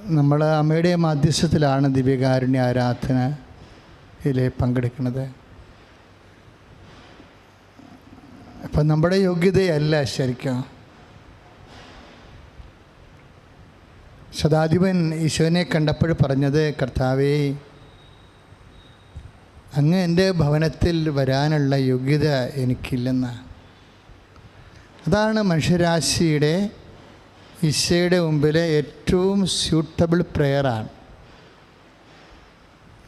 നമ്മൾ അമ്മയുടെ മധ്യസ്ഥത്തിലാണ് ദിവ്യകാരുണ്യ ആരാധനയിൽ പങ്കെടുക്കുന്നത്. അപ്പം നമ്മുടെ യോഗ്യതയല്ല ശരിക്കും. ശതാധിപൻ ഈശോനെ കണ്ടപ്പോൾ പറഞ്ഞത്, കർത്താവേ, അങ്ങ് എൻ്റെ ഭവനത്തിൽ വരാനുള്ള യോഗ്യത എനിക്കില്ലെന്ന്. അതാണ് മനുഷ്യരാശിയുടെ ഈശോയുടെ മുമ്പിലെ ഏറ്റവും സ്യൂട്ടബിൾ പ്രെയറാണ്.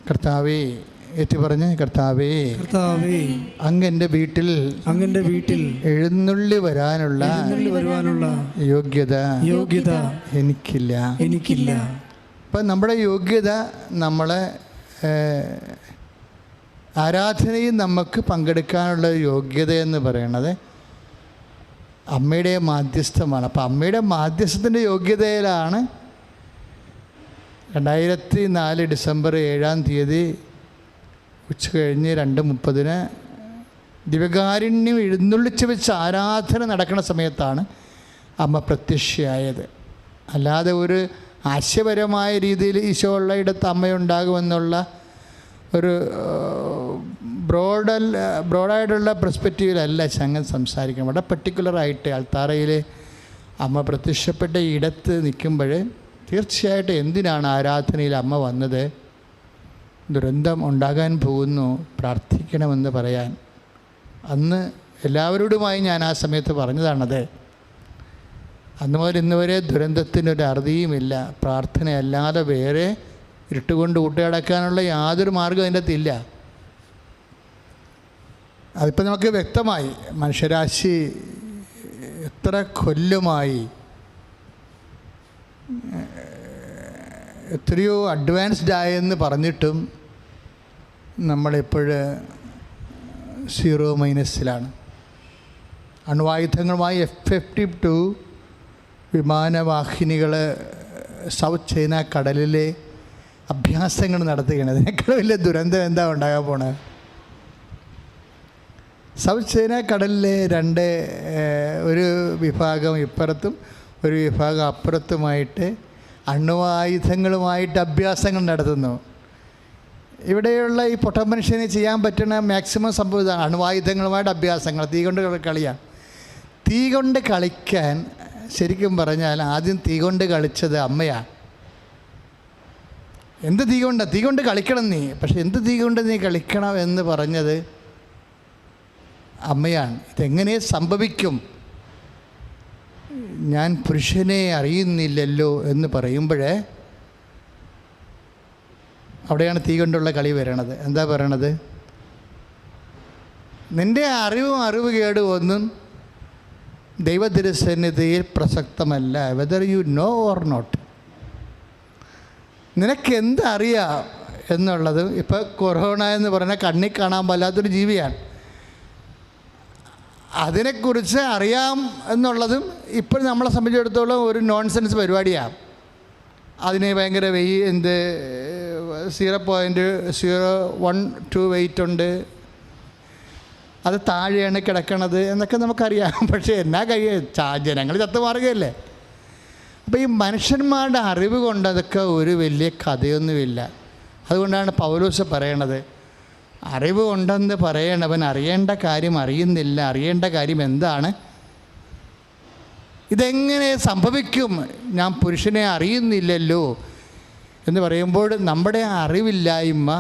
കർത്താവേ, ഏറ്റു പറഞ്ഞ്, കർത്താവേ, അങ്ങൻ്റെ വീട്ടിൽ എഴുന്നള്ളി വരാനുള്ള യോഗ്യത എനിക്കില്ല. അപ്പം നമ്മുടെ യോഗ്യത, നമ്മളെ ആരാധനയിൽ നമുക്ക് പങ്കെടുക്കാനുള്ള യോഗ്യത എന്ന് പറയുന്നത് അമ്മയുടെ മാധ്യസ്ഥമാണ്. അപ്പം അമ്മയുടെ മാധ്യസ്ഥത്തിൻ്റെ യോഗ്യതയിലാണ് 2004 ഡിസംബർ 7 ഉച്ച കഴിഞ്ഞ് 2:30 ദിവ്യകാരുണ്യം എഴുന്നള്ളിച്ച് വെച്ച് ആരാധന നടക്കുന്ന സമയത്താണ് അമ്മ പ്രത്യക്ഷയായത്. അല്ലാതെ ഒരു ആശയപരമായ രീതിയിൽ ഈശോ ഉള്ള ഇടത്ത് അമ്മയുണ്ടാകുമെന്നുള്ള ഒരു ബ്രോഡായിട്ടുള്ള പെർസ്പെക്റ്റീവിലല്ല ചങ്ങൻ സംസാരിക്കണം. വളരെ പെർട്ടിക്കുലറായിട്ട് അൾത്താരയിൽ അമ്മ പ്രത്യക്ഷപ്പെട്ട ഇടത്ത് നിൽക്കുമ്പോൾ തീർച്ചയായിട്ടും എന്തിനാണ് ആരാധനയിൽ അമ്മ വന്നത്? ദുരന്തം ഉണ്ടാകാൻ പോകുന്നു, പ്രാർത്ഥിക്കണമെന്ന് പറയാൻ. അന്ന് എല്ലാവരോടുമായി ഞാൻ ആ സമയത്ത് പറഞ്ഞതാണത്. അന്ന് മുതൽ ഇന്ന് വരെ ദുരന്തത്തിനൊരു അറുതിയുമില്ല. പ്രാർത്ഥനയല്ലാതെ വേറെ ഇരുട്ടുകൊണ്ട് കൂട്ടുകടക്കാനുള്ള യാതൊരു മാർഗ്ഗം അതിൻ്റെ അകത്തില്ല. അതിപ്പോൾ നമുക്ക് വ്യക്തമായി. മനുഷ്യരാശി എത്ര കൊല്ലമായി എത്രയോ അഡ്വാൻസ്ഡ് ആയെന്ന് പറഞ്ഞിട്ടും നമ്മളെപ്പോഴും 0- അണ്വായുധങ്ങളുമായി F-52 വിമാനവാഹിനികൾ സൗത്ത് ചൈന കടലിലെ അഭ്യാസങ്ങൾ നടത്തുകയാണ്. അതിനേക്കാൾ വലിയ ദുരന്തം എന്താ ഉണ്ടാകാൻ പോണത്? സൗത്ത് ചൈന കടലിലെ ഒരു വിഭാഗം ഇപ്പുറത്തും ഒരു വിഭാഗം അപ്പുറത്തുമായിട്ട് അണ്വായുധങ്ങളുമായിട്ട് അഭ്യാസങ്ങൾ നടത്തുന്നു. ഇവിടെയുള്ള ഈ പൊട്ട മനുഷ്യന് ചെയ്യാൻ പറ്റുന്ന മാക്സിമം സംഭവം ഇതാണ്: അണ്വായുധങ്ങളുമായിട്ട് അഭ്യാസങ്ങൾ, തീ കൊണ്ട് കളിയാണ്. തീ കൊണ്ട് കളിക്കാൻ ശരിക്കും പറഞ്ഞാൽ ആദ്യം തീ കൊണ്ട് കളിച്ചത് അമ്മയാണ്. എന്ത് തീ കൊണ്ടാണ്? തീ കൊണ്ട് കളിക്കണം നീ. പക്ഷെ എന്ത് തീ കൊണ്ട് നീ കളിക്കണം എന്ന് പറഞ്ഞത് അമ്മയാണ്. ഇതെങ്ങനെ സംഭവിക്കും? ഞാൻ പുരുഷനെ അറിയുന്നില്ലല്ലോ എന്ന് പറയുമ്പോഴേ അവിടെയാണ് തീ കൊണ്ടുള്ള കളി വരണത്. എന്താ പറയണത്? നിൻ്റെ അറിവ് കേടും ഒന്നും ദൈവതിരുസന്നിധിയിൽ പ്രസക്തമല്ല. Whether you know or not. നിനക്കെന്തറിയാം എന്നുള്ളത്. ഇപ്പോൾ കൊറോണ എന്ന് പറഞ്ഞാൽ കണ്ണിൽ കാണാൻ പാലാത്തൊരു ജീവിയാണ്. അതിനെക്കുറിച്ച് അറിയാം എന്നുള്ളതും ഇപ്പോൾ നമ്മളെ സംബന്ധിച്ചിടത്തോളം ഒരു നോൺസെൻസ് പരിപാടിയാണ്. അതിന് ഭയങ്കര 0.012 വെയിറ്റ് ഉണ്ട്, അത് താഴെയാണ് കിടക്കണത് എന്നൊക്കെ നമുക്കറിയാം. പക്ഷേ എന്നാ ജനങ്ങൾ ചത്തുമാറുകയല്ലേ. അപ്പോൾ ഈ മനുഷ്യന്മാരുടെ അറിവ് കൊണ്ട് അതൊക്കെ ഒരു വലിയ കഥയൊന്നുമില്ല. അതുകൊണ്ടാണ് പൗലോസ് പറയണത്, അറിവ് കൊണ്ടെന്ന് പറയണവൻ അറിയേണ്ട കാര്യം അറിയുന്നില്ല. അറിയേണ്ട കാര്യം എന്താണ്? ഇതെങ്ങനെ സംഭവിക്കും? ഞാൻ പുരുഷനെ അറിയുന്നില്ലല്ലോ എന്ന് പറയുമ്പോൾ നമ്മുടെ അറിവില്ലായ്മ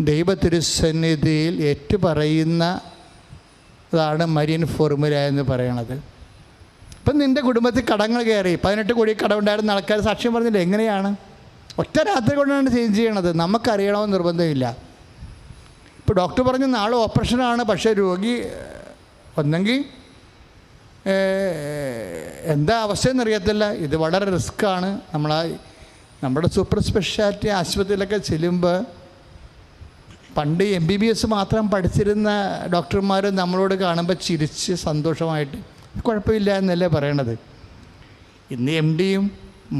ദൈവതിരുസന്നിധിയിൽ ഏറ്റുപറയുന്നതാണ് മരിയൻ ഫോർമുല എന്ന് പറയണത്. ഇപ്പം നിൻ്റെ കുടുംബത്തിൽ കടങ്ങൾ കയറി 18 കോടി കടമുണ്ടായിരുന്ന ആൾക്കാർ സാക്ഷ്യം പറഞ്ഞില്ല. എങ്ങനെയാണ്? ഒറ്റ രാത്രി കൊണ്ടാണ് ചേഞ്ച് ചെയ്യണത്. നമുക്കറിയണമെന്ന് നിർബന്ധമില്ല. ഇപ്പോൾ ഡോക്ടർ പറഞ്ഞ് നാളെ ഓപ്പറേഷനാണ്, പക്ഷേ രോഗി ഒന്നെങ്കിൽ എന്താ അവസ്ഥയെന്നറിയത്തില്ല. ഇത് വളരെ റിസ്ക്കാണ്. നമ്മുടെ സൂപ്പർ സ്പെഷ്യാലിറ്റി ആശുപത്രിയിലൊക്കെ ചെല്ലുമ്പോൾ പണ്ട് MBBS മാത്രം പഠിച്ചിരുന്ന ഡോക്ടർമാർ നമ്മളോട് കാണുമ്പോൾ ചിരിച്ച് സന്തോഷമായിട്ട് കുഴപ്പമില്ല എന്നല്ലേ പറയണത്. ഇന്ന് MDയും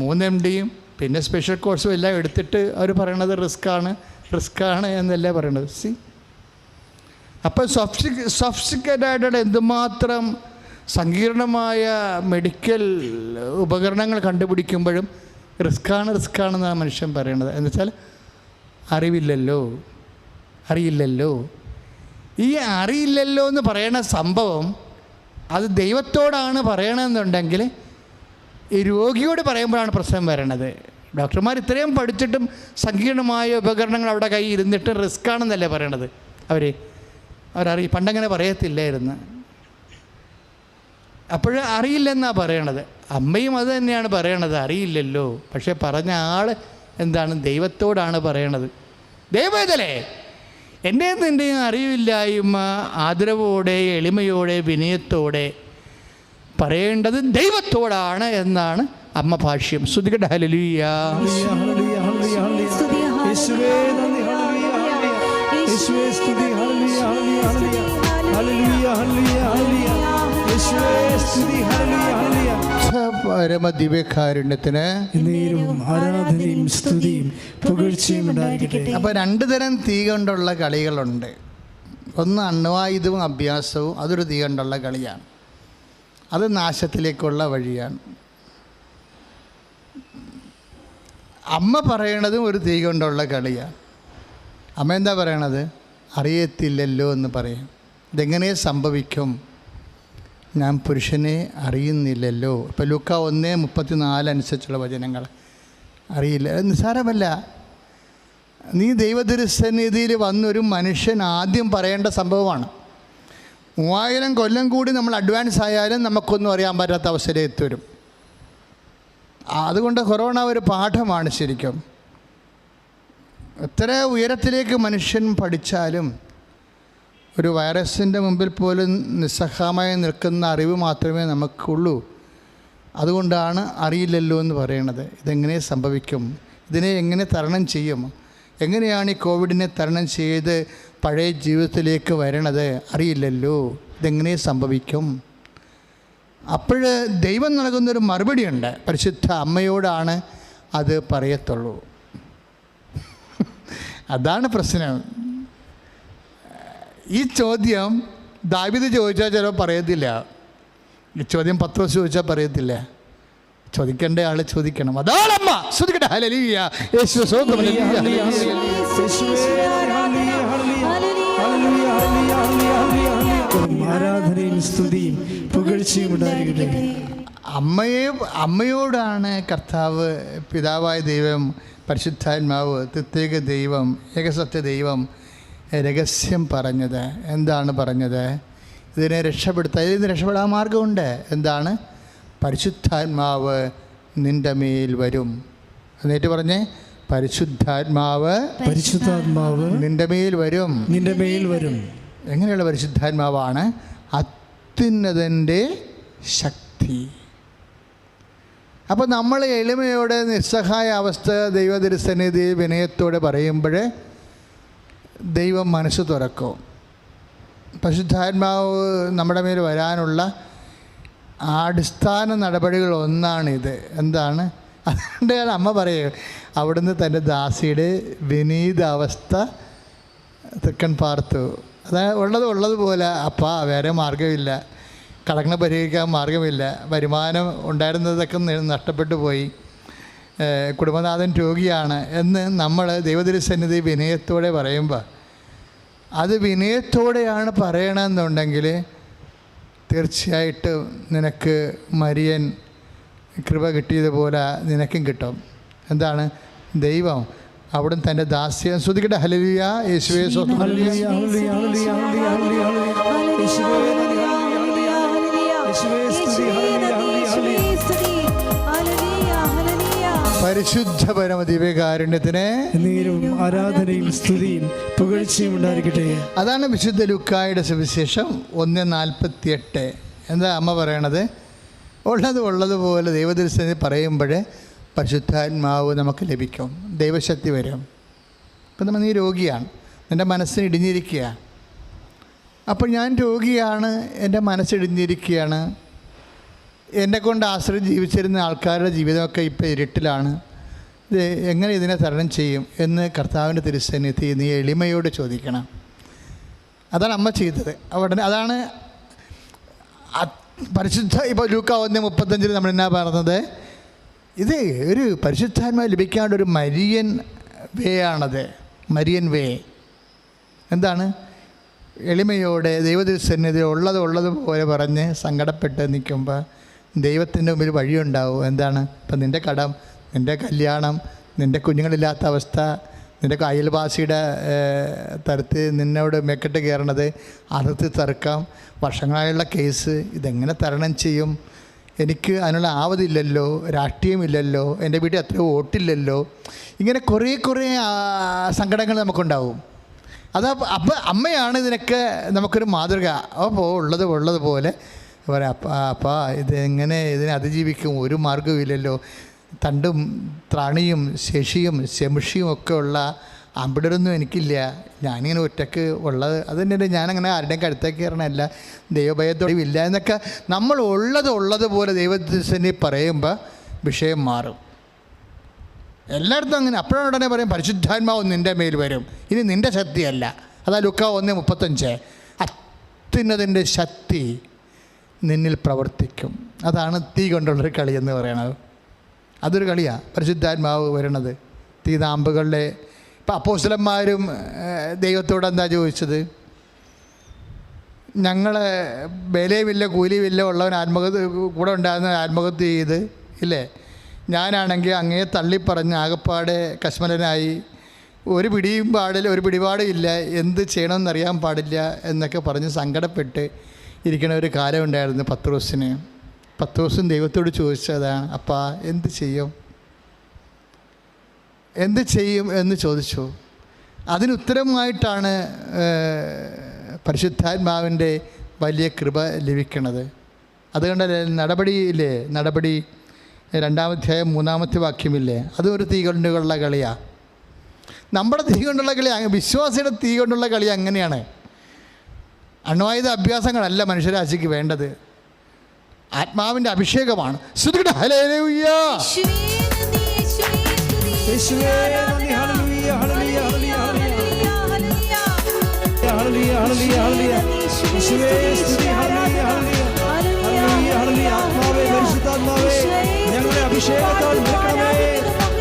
3 MDയും പിന്നെ സ്പെഷ്യൽ കോഴ്സും എല്ലാം എടുത്തിട്ട് അവർ പറയണത് റിസ്ക്കാണ് എന്നല്ലേ പറയണത്. അപ്പോൾ സോഫിസ്റ്റിക്കേറ്റഡ് എന്തുമാത്രം സങ്കീർണമായ മെഡിക്കൽ ഉപകരണങ്ങൾ കണ്ടുപിടിക്കുമ്പോഴും റിസ്ക്കാണെന്നാണ് മനുഷ്യൻ പറയണത്. എന്ന് വെച്ചാൽ അറിയില്ലല്ലോ. ഈ അറിയില്ലല്ലോ എന്ന് പറയണ സംഭവം അത് ദൈവത്തോടാണ് പറയണമെന്നുണ്ടെങ്കിൽ ഈ രോഗിയോട് പറയുമ്പോഴാണ് പ്രശ്നം വരണത്. ഡോക്ടർമാർ ഇത്രയും പഠിച്ചിട്ടും സങ്കീർണമായ ഉപകരണങ്ങൾ അവിടെ കയ്യിൽ ഇരുന്നിട്ട് റിസ്ക്കാണെന്നല്ലേ പറയണത്. പണ്ടങ്ങനെ പറയത്തില്ലായിരുന്നു. അപ്പോൾ അറിയില്ലെന്നാണ് പറയണത്. അമ്മയും അത് തന്നെയാണ് പറയണത്, അറിയില്ലല്ലോ. പക്ഷെ പറഞ്ഞ ആൾ എന്താണ്? ദൈവത്തോടാണ് പറയണത്. ദൈവവേദലേ, എൻ്റെയും നിൻ്റെയും അറിവില്ലായ്മ ആദരവോടെ, എളിമയോടെ, വിനയത്തോടെ പറയേണ്ടത് ദൈവത്തോടാണ് എന്നാണ് അമ്മ ഭാഷ്യം. സ്തുതിക്കട്ടെ. ഹല്ലേലൂയ. പരമദിവ്യകാരുണ്യത്തിന് ആരാധനയും സ്തുതിയും പുകഴ്ചയും ഉണ്ടായിരിക്കട്ടെ. അപ്പോൾ 2 തരം തീ കൊണ്ടുള്ള കളികളുണ്ട്. ഒന്ന് അണ്വായുധവും അഭ്യാസവും. അതൊരു തീ കൊണ്ടുള്ള കളിയാണ്. അത് നാശത്തിലേക്കുള്ള വഴിയാണ്. അമ്മ പറയണതും ഒരു തീ കൊണ്ടുള്ള കളിയാണ്. അമ്മ എന്താ പറയണത്? അറിയത്തില്ലല്ലോ എന്ന് പറയും. ഇതെങ്ങനെ സംഭവിക്കും? ഞാൻ പുരുഷനെ അറിയുന്നില്ലല്ലോ. ഇപ്പോൾ ലൂക്ക 1:34 അനുസരിച്ചുള്ള വചനങ്ങൾ. അറിയില്ല, നിസ്സാരമല്ല. നീ ദൈവതിരുസന്നിധിയിൽ വന്നൊരു മനുഷ്യൻ ആദ്യം പറയേണ്ട സംഭവമാണ്. 3000 കൊല്ലം കൂടി നമ്മൾ അഡ്വാൻസ് ആയാലും നമുക്കൊന്നും അറിയാൻ പറ്റാത്ത അവസരം എത്തിവരും. അതുകൊണ്ട് കൊറോണ ഒരു പാഠമാണ് ശരിക്കും. എത്ര ഉയരത്തിലേക്ക് മനുഷ്യൻ പഠിച്ചാലും ഒരു വൈറസിൻ്റെ മുമ്പിൽ പോലും നിസ്സഹായമായി നിൽക്കുന്ന അറിവ് മാത്രമേ നമുക്കുള്ളൂ. അതുകൊണ്ടാണ് അറിയില്ലല്ലോ എന്ന് പറയണത്. ഇതെങ്ങനെ സംഭവിക്കും? ഇതിനെ എങ്ങനെ തരണം ചെയ്യും? എങ്ങനെയാണ് ഈ കോവിഡിനെ തരണം ചെയ്ത് പഴയ ജീവിതത്തിലേക്ക് വരണത്? അറിയില്ലല്ലോ. ഇതെങ്ങനെ സംഭവിക്കും? അപ്പോൾ ദൈവം നൽകുന്നൊരു മറുപടിയുണ്ട്. പരിശുദ്ധ അമ്മയോടാണ് അത് പറയത്തുള്ളൂ. അതാണ് പ്രശ്നം. ഈ ചോദ്യം ദാവീദ് ചോദിച്ചാൽ ചിലപ്പോൾ പറയത്തില്ല. ഈ ചോദ്യം പത്രോസ് ചോദിച്ചാൽ പറയത്തില്ല. ചോദിക്കേണ്ട ആൾ ചോദിക്കണം. അതാണമ്മ. ശ്രദ്ധിക്കട്ടെ. ഹല്ലേലൂയ. യേശുവേ സ്തോത്രം. ആരാധനയും സ്തുതിയും പുകഴ്ചയും ഉണ്ടായിരിക്കട്ടെ. അമ്മയോടാണ് കർത്താവ്, പിതാവായ ദൈവം, പരിശുദ്ധാത്മാവ്, പ്രത്യേക ദൈവം, ഏകസത്യ ദൈവം രഹസ്യം പറഞ്ഞത്. എന്താണ് പറഞ്ഞത്? ഇതിനെ രക്ഷപ്പെടാൻ മാർഗമുണ്ട്. എന്താണ്? പരിശുദ്ധാത്മാവ് നിൻ്റെ മേൽ വരും. എന്നിട്ട് പറഞ്ഞേ, പരിശുദ്ധാത്മാവ് നിൻ്റെ മേൽ വരും. എങ്ങനെയുള്ള പരിശുദ്ധാത്മാവാണ്? അത്യുന്നതൻ്റെ ശക്തി. അപ്പോൾ നമ്മൾ എളിമയോടെ നിസ്സഹായ അവസ്ഥ ദൈവതിരുസന്നിധി വിനയത്തോടെ പറയുമ്പോൾ ദൈവം മനസ്സ് തുറക്കും. പരിശുദ്ധാത്മാവ് നമ്മുടെ മേൽ വരാനുള്ള അടിസ്ഥാന നടപടികൾ ഒന്നാണിത്. എന്താണ്? അതുകൊണ്ടാണ് അമ്മ പറയുക, അവിടുന്ന് തൻ്റെ ദാസിയുടെ വിനീതാവസ്ഥ തെക്കൻ പാർത്തു. അതായത് ഉള്ളതുപോലെ അപ്പാ, വേറെ മാർഗമില്ല, കടങ്ങൾ പരിഹരിക്കാൻ മാർഗമില്ല, വരുമാനം ഉണ്ടായിരുന്നതൊക്കെ നഷ്ടപ്പെട്ടു പോയി, കുടുംബനാഥൻ രോഗിയാണ് എന്ന് നമ്മൾ ദൈവതിരുസന്നിധി വിനയത്തോടെ പറയുമ്പോൾ, അത് വിനയത്തോടെയാണ് പറയണമെന്നുണ്ടെങ്കിൽ തീർച്ചയായിട്ടും നിനക്ക് മരിയൻ കൃപ കിട്ടിയതുപോലെ നിനക്കും കിട്ടും. എന്താണ്? ദൈവം അവിടുന്ന് തൻ്റെ ദാസ്യം. ശ്രുതിക്കട്ടെ. ഹല്ലേലൂയ. യേശുവേ സ്തോത്രം. പരിശുദ്ധ പരമദിവ്യകാരുണ്യത്തിന് ആരാധനയും സ്തുതിയും പുകഴ്ചയും ഉണ്ടായിരിക്കട്ടെ. അതാണ് വിശുദ്ധ ലൂക്കായുടെ സുവിശേഷം 1:48. എന്താ അമ്മ പറയണത്? ഉള്ളതുപോലെ ദൈവദർശനം പറയുമ്പോൾ പരിശുദ്ധാത്മാവ് നമുക്ക് ലഭിക്കും, ദൈവശക്തി വരും. ഇപ്പം നീ രോഗിയാണ്, നിൻ്റെ മനസ്സിന് ഇടിഞ്ഞിരിക്കുക. അപ്പോൾ ഞാൻ രോഗിയാണ്, എൻ്റെ മനസ്സിടിഞ്ഞിരിക്കുകയാണ്, എന്നെക്കൊണ്ട് ആശ്രയം ജീവിച്ചിരുന്ന ആൾക്കാരുടെ ജീവിതമൊക്കെ ഇപ്പോൾ ഇരുട്ടിലാണ്, ഇത് എങ്ങനെ ഇതിനെ തരണം ചെയ്യും എന്ന് കർത്താവിൻ്റെ തിരുസന്നിധി നീ എളിമയോട് ചോദിക്കണം. അതാണ് അമ്മ ചെയ്തത്. അവിടെ അതാണ് പരിശുദ്ധ. ഇപ്പോൾ ലൂക്ക 1:35 നമ്മൾ എന്നാ പറഞ്ഞത്? ഇത് ഒരു പരിശുദ്ധാത്മാവ് ലഭിക്കാണ്ട് ഒരു മരിയൻ വേ ആണത്. മരിയൻ വേ എന്താണ്? എളിമയോടെ ദൈവസന്നിധി ഉള്ളതുപോലെ പറഞ്ഞ് സങ്കടപ്പെട്ട് നിൽക്കുമ്പോൾ ദൈവത്തിൻ്റെ മുമ്പിൽ വഴിയുണ്ടാവും. എന്താണ്? ഇപ്പം നിൻ്റെ കടം, നിൻ്റെ കല്യാണം, നിൻ്റെ കുഞ്ഞുങ്ങളില്ലാത്ത അവസ്ഥ, നിൻ്റെ അയൽവാസിയുടെ തരത്തിൽ നിന്നോട് മെക്കെട്ട് കയറണത്, അതിർത്തി തർക്കം, വർഷങ്ങളായുള്ള കേസ്, ഇതെങ്ങനെ തരണം ചെയ്യും? എനിക്ക് അതിനുള്ള ആവതില്ലല്ലോ, രാഷ്ട്രീയമില്ലല്ലോ, എൻ്റെ വീട്ടിൽ അത്ര വോട്ടില്ലല്ലോ, ഇങ്ങനെ കുറേ സങ്കടങ്ങൾ നമുക്കുണ്ടാവും. അപ്പം അമ്മയാണ് ഇതിനൊക്കെ നമുക്കൊരു മാതൃക. അപ്പോൾ ഉള്ളതുപോലെ പറയാം, അപ്പാ ഇതെങ്ങനെ ഇതിനെ അതിജീവിക്കും? ഒരു മാർഗ്ഗവുമില്ലല്ലോ. തണ്ടും ത്രാണിയും ശേഷിയും ശംഷിയും ഒക്കെ ഉള്ള അമ്പിടരൊന്നും എനിക്കില്ല, ഞാനിങ്ങനെ ഒറ്റയ്ക്ക് ഉള്ളത്. അതുതന്നെ ഞാനങ്ങനെ ആരുടെയും കഴുത്തേക്ക് കയറണമല്ല, ദൈവഭയത്തോടെ ഇല്ല എന്നൊക്കെ നമ്മൾ ഉള്ളതുപോലെ ദൈവത്തിന് പറയുമ്പോൾ വിഷയം മാറും. എല്ലായിടത്തും അങ്ങനെ. അപ്പോഴാണ് ഉടനെ പറയും പരിശുദ്ധാത്മാവ് നിൻ്റെ മേൽ വരും, ഇനി നിൻ്റെ ശക്തിയല്ല. അതാ Luka 1:35, അത്യുന്നതിൻ്റെ ശക്തി നിന്നിൽ പ്രവർത്തിക്കും. അതാണ് തീ കൊണ്ടുള്ളൊരു കളി എന്ന് പറയണത്. അതൊരു കളിയാണ് പരിശുദ്ധാത്മാവ് വരണത്. തീനാമ്പുകളുടെ ഇപ്പം അപ്പോസ്തലന്മാരും ദൈവത്തോട് എന്താ ചോദിച്ചത്? ഞങ്ങൾ വിലയുമില്ല കൂലിയുമില്ല ഉള്ളവൻ ആത്മഹത്യ കൂടെ ഉണ്ടാകുന്ന ആത്മഹത്യ ചെയ്ത് ഇല്ലേ, ഞാനാണെങ്കിൽ അങ്ങയെ തള്ളിപ്പറഞ്ഞ് ആകപ്പാടെ കശ്മലനായി, ഒരു പിടിയും പാടില്ല, ഒരു പിടിപാടും ഇല്ല, എന്ത് ചെയ്യണമെന്നറിയാൻ പാടില്ല എന്നൊക്കെ പറഞ്ഞ് സങ്കടപ്പെട്ട് ഇരിക്കുന്ന ഒരു കാലം ഉണ്ടായിരുന്നു പത്രോസിന്. പത്രോസും ദൈവത്തോട് ചോദിച്ചതാണ്, അപ്പാ എന്ത് ചെയ്യും എന്ന് ചോദിച്ചു. അതിനുത്തരമായിട്ടാണ് പരിശുദ്ധാത്മാവിൻ്റെ വലിയ കൃപ ലഭിക്കുന്നത്. അതുകൊണ്ട് നടപടി 2-ാം അധ്യായം 3-ാമത്തെ വാക്യമില്ലേ, അതും ഒരു തീ കൊണ്ടുള്ള കളിയാണ്. നമ്മുടെ തീ കൊണ്ടുള്ള കളി, വിശ്വാസിയുടെ തീ കൊണ്ടുള്ള കളി അങ്ങനെയാണ്. അണ്വായുധ അഭ്യാസങ്ങളല്ല മനുഷ്യരാശിക്ക് വേണ്ടത്, ആത്മാവിൻ്റെ അഭിഷേകമാണ്. ഞങ്ങളെ അഭിഷേകത്താൽ നിറയ്ക്കണമേ.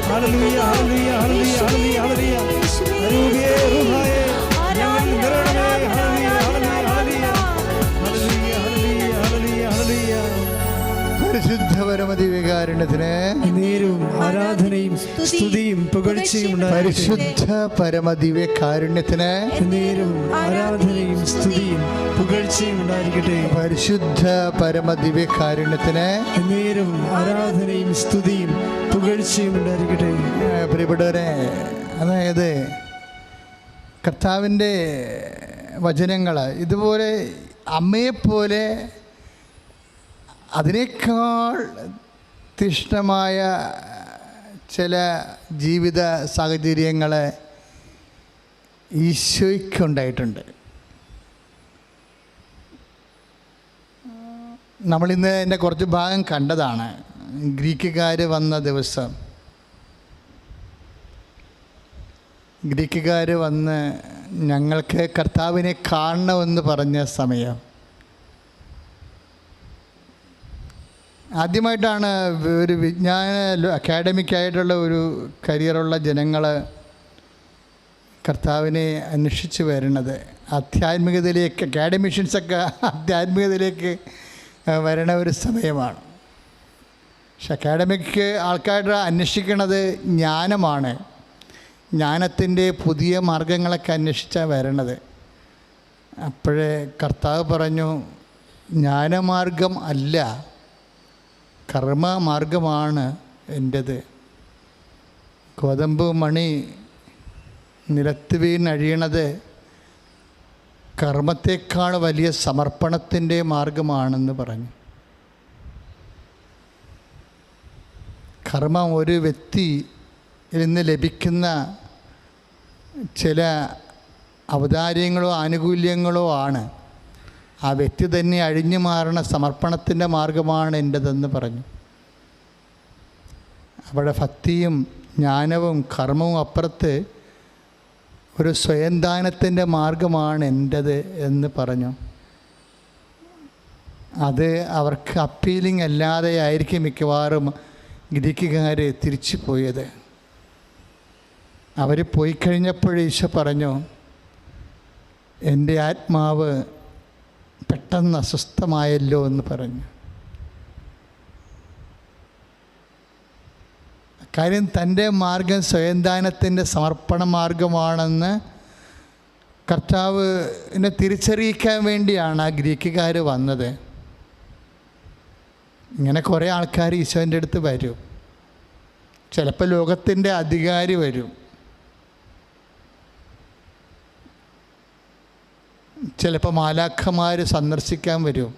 ഹല്ലേലൂയ ഹല്ലേലൂയ ഹല്ലേലൂയ ഹല്ലേലൂയ ഹല്ലേലൂയ റൂഹായേ ഞങ്ങളിൽ നിറയണമേ. ഹല്ലേലൂയ ഹല്ലേലൂയ ഹല്ലേലൂയ ഹല്ലേലൂയ ഹല്ലേലൂയ. പരിശുദ്ധ പരമദിവ്യകാരുണ്യത്തിന് നേരവും ആരാധനയും സ്തുതിയും പുകഴ്ചയും ഉണ്ടായിരിക്കട്ടെ. പരിശുദ്ധ പരമദിവ്യകാരുണ്യത്തിന് നേരവും ആരാധനയും സ്തുതിയും പുകഴ്ചയും ഉണ്ടായിരിക്കട്ടെ. പരിശുദ്ധ പരമദിവ്യകാരുണ്യത്തിന് നേരവും ആരാധനയും സ്തുതിയും പുകഴ്ചയും ഉണ്ടായിരിക്കട്ടെ. പ്രിയപ്പെട്ടവരെ, അതായത് കർത്താവിൻ്റെ വചനങ്ങൾ ഇതുപോലെ അമ്മയെപ്പോലെ അതിനേക്കാൾ തീഷ്ണമായ ചില ജീവിത സാഹചര്യങ്ങൾ ഈശോയ്ക്കുണ്ടായിട്ടുണ്ട്. നമ്മളിന്ന് എൻ്റെ കുറച്ച് ഭാഗം കണ്ടതാണ്. ഗ്രീക്കുകാർ വന്ന ദിവസം ഗ്രീക്കുകാർ വന്ന് ഞങ്ങൾക്ക് കർത്താവിനെ കാണണമെന്ന് പറഞ്ഞ സമയം, ആദ്യമായിട്ടാണ് ഒരു വിജ്ഞാന അക്കാഡമിക്കായിട്ടുള്ള ഒരു കരിയറുള്ള ജനങ്ങൾ കർത്താവിനെ അന്വേഷിച്ച് വരുന്നത്. ആധ്യാത്മികതയിലേക്ക് അക്കാഡമിഷ്യൻസൊക്കെ ആധ്യാത്മികതയിലേക്ക് വരണ ഒരു സമയമാണ്. പക്ഷെ അക്കാഡമിക് ആൾക്കാരുടെ അന്വേഷിക്കണത് ജ്ഞാനമാണ്. ജ്ഞാനത്തിൻ്റെ പുതിയ മാർഗങ്ങളൊക്കെ അന്വേഷിച്ചാണ് വരണത്. അപ്പോഴേ കർത്താവ് പറഞ്ഞു, ജ്ഞാനമാർഗം അല്ല, കർമ്മമാർഗമാണ് എൻ്റേത്. ഗോതമ്പ് മണി നിലത്ത് വീണഴിയണത് കർമ്മത്തേക്കാൾ വലിയ സമർപ്പണത്തിൻ്റെ മാർഗമാണെന്ന് പറഞ്ഞു. കർമ്മം ഒരു വ്യക്തിയിൽ നിന്ന് ലഭിക്കുന്ന ചില ഔദാര്യങ്ങളോ ആനുകൂല്യങ്ങളോ ആണ്. ആ വ്യക്തി തന്നെ അഴിഞ്ഞു മാറുന്ന സമർപ്പണത്തിൻ്റെ മാർഗമാണ് എൻ്റെതെന്ന് പറഞ്ഞു. അവിടെ ഭക്തിയും ജ്ഞാനവും കർമ്മവും അപ്പുറത്ത് ഒരു സ്വയംദാനത്തിൻ്റെ മാർഗമാണ് എൻ്റേത് എന്ന് പറഞ്ഞു. അത് അവർക്ക് അപ്പീലിംഗ് അല്ലാതെ ആയിരിക്കും മിക്കവാറും ഗ്രീക്കുകാർ തിരിച്ചു പോയത്. അവർ പോയി കഴിഞ്ഞപ്പോൾ ഈശോ പറഞ്ഞു, എൻ്റെ ആത്മാവ് പെട്ടെന്ന് അസ്വസ്ഥമായല്ലോ എന്ന് പറഞ്ഞു. കാര്യം തൻ്റെ മാർഗം സ്വയംദാനത്തിൻ്റെ സമർപ്പണ മാർഗമാണെന്ന് കർത്താവിനെ തിരിച്ചറിയിക്കാൻ വേണ്ടിയാണ് ആ ഗ്രീക്കുകാർ വന്നത്. ഇങ്ങനെ കുറേ ആൾക്കാർ ഈശോൻ്റെ അടുത്ത് വരും. ചിലപ്പോൾ ലോകത്തിൻ്റെ അധികാരി വരും, ചിലപ്പോൾ മാലാഖമാർ സന്ദർശിക്കാൻ വരും.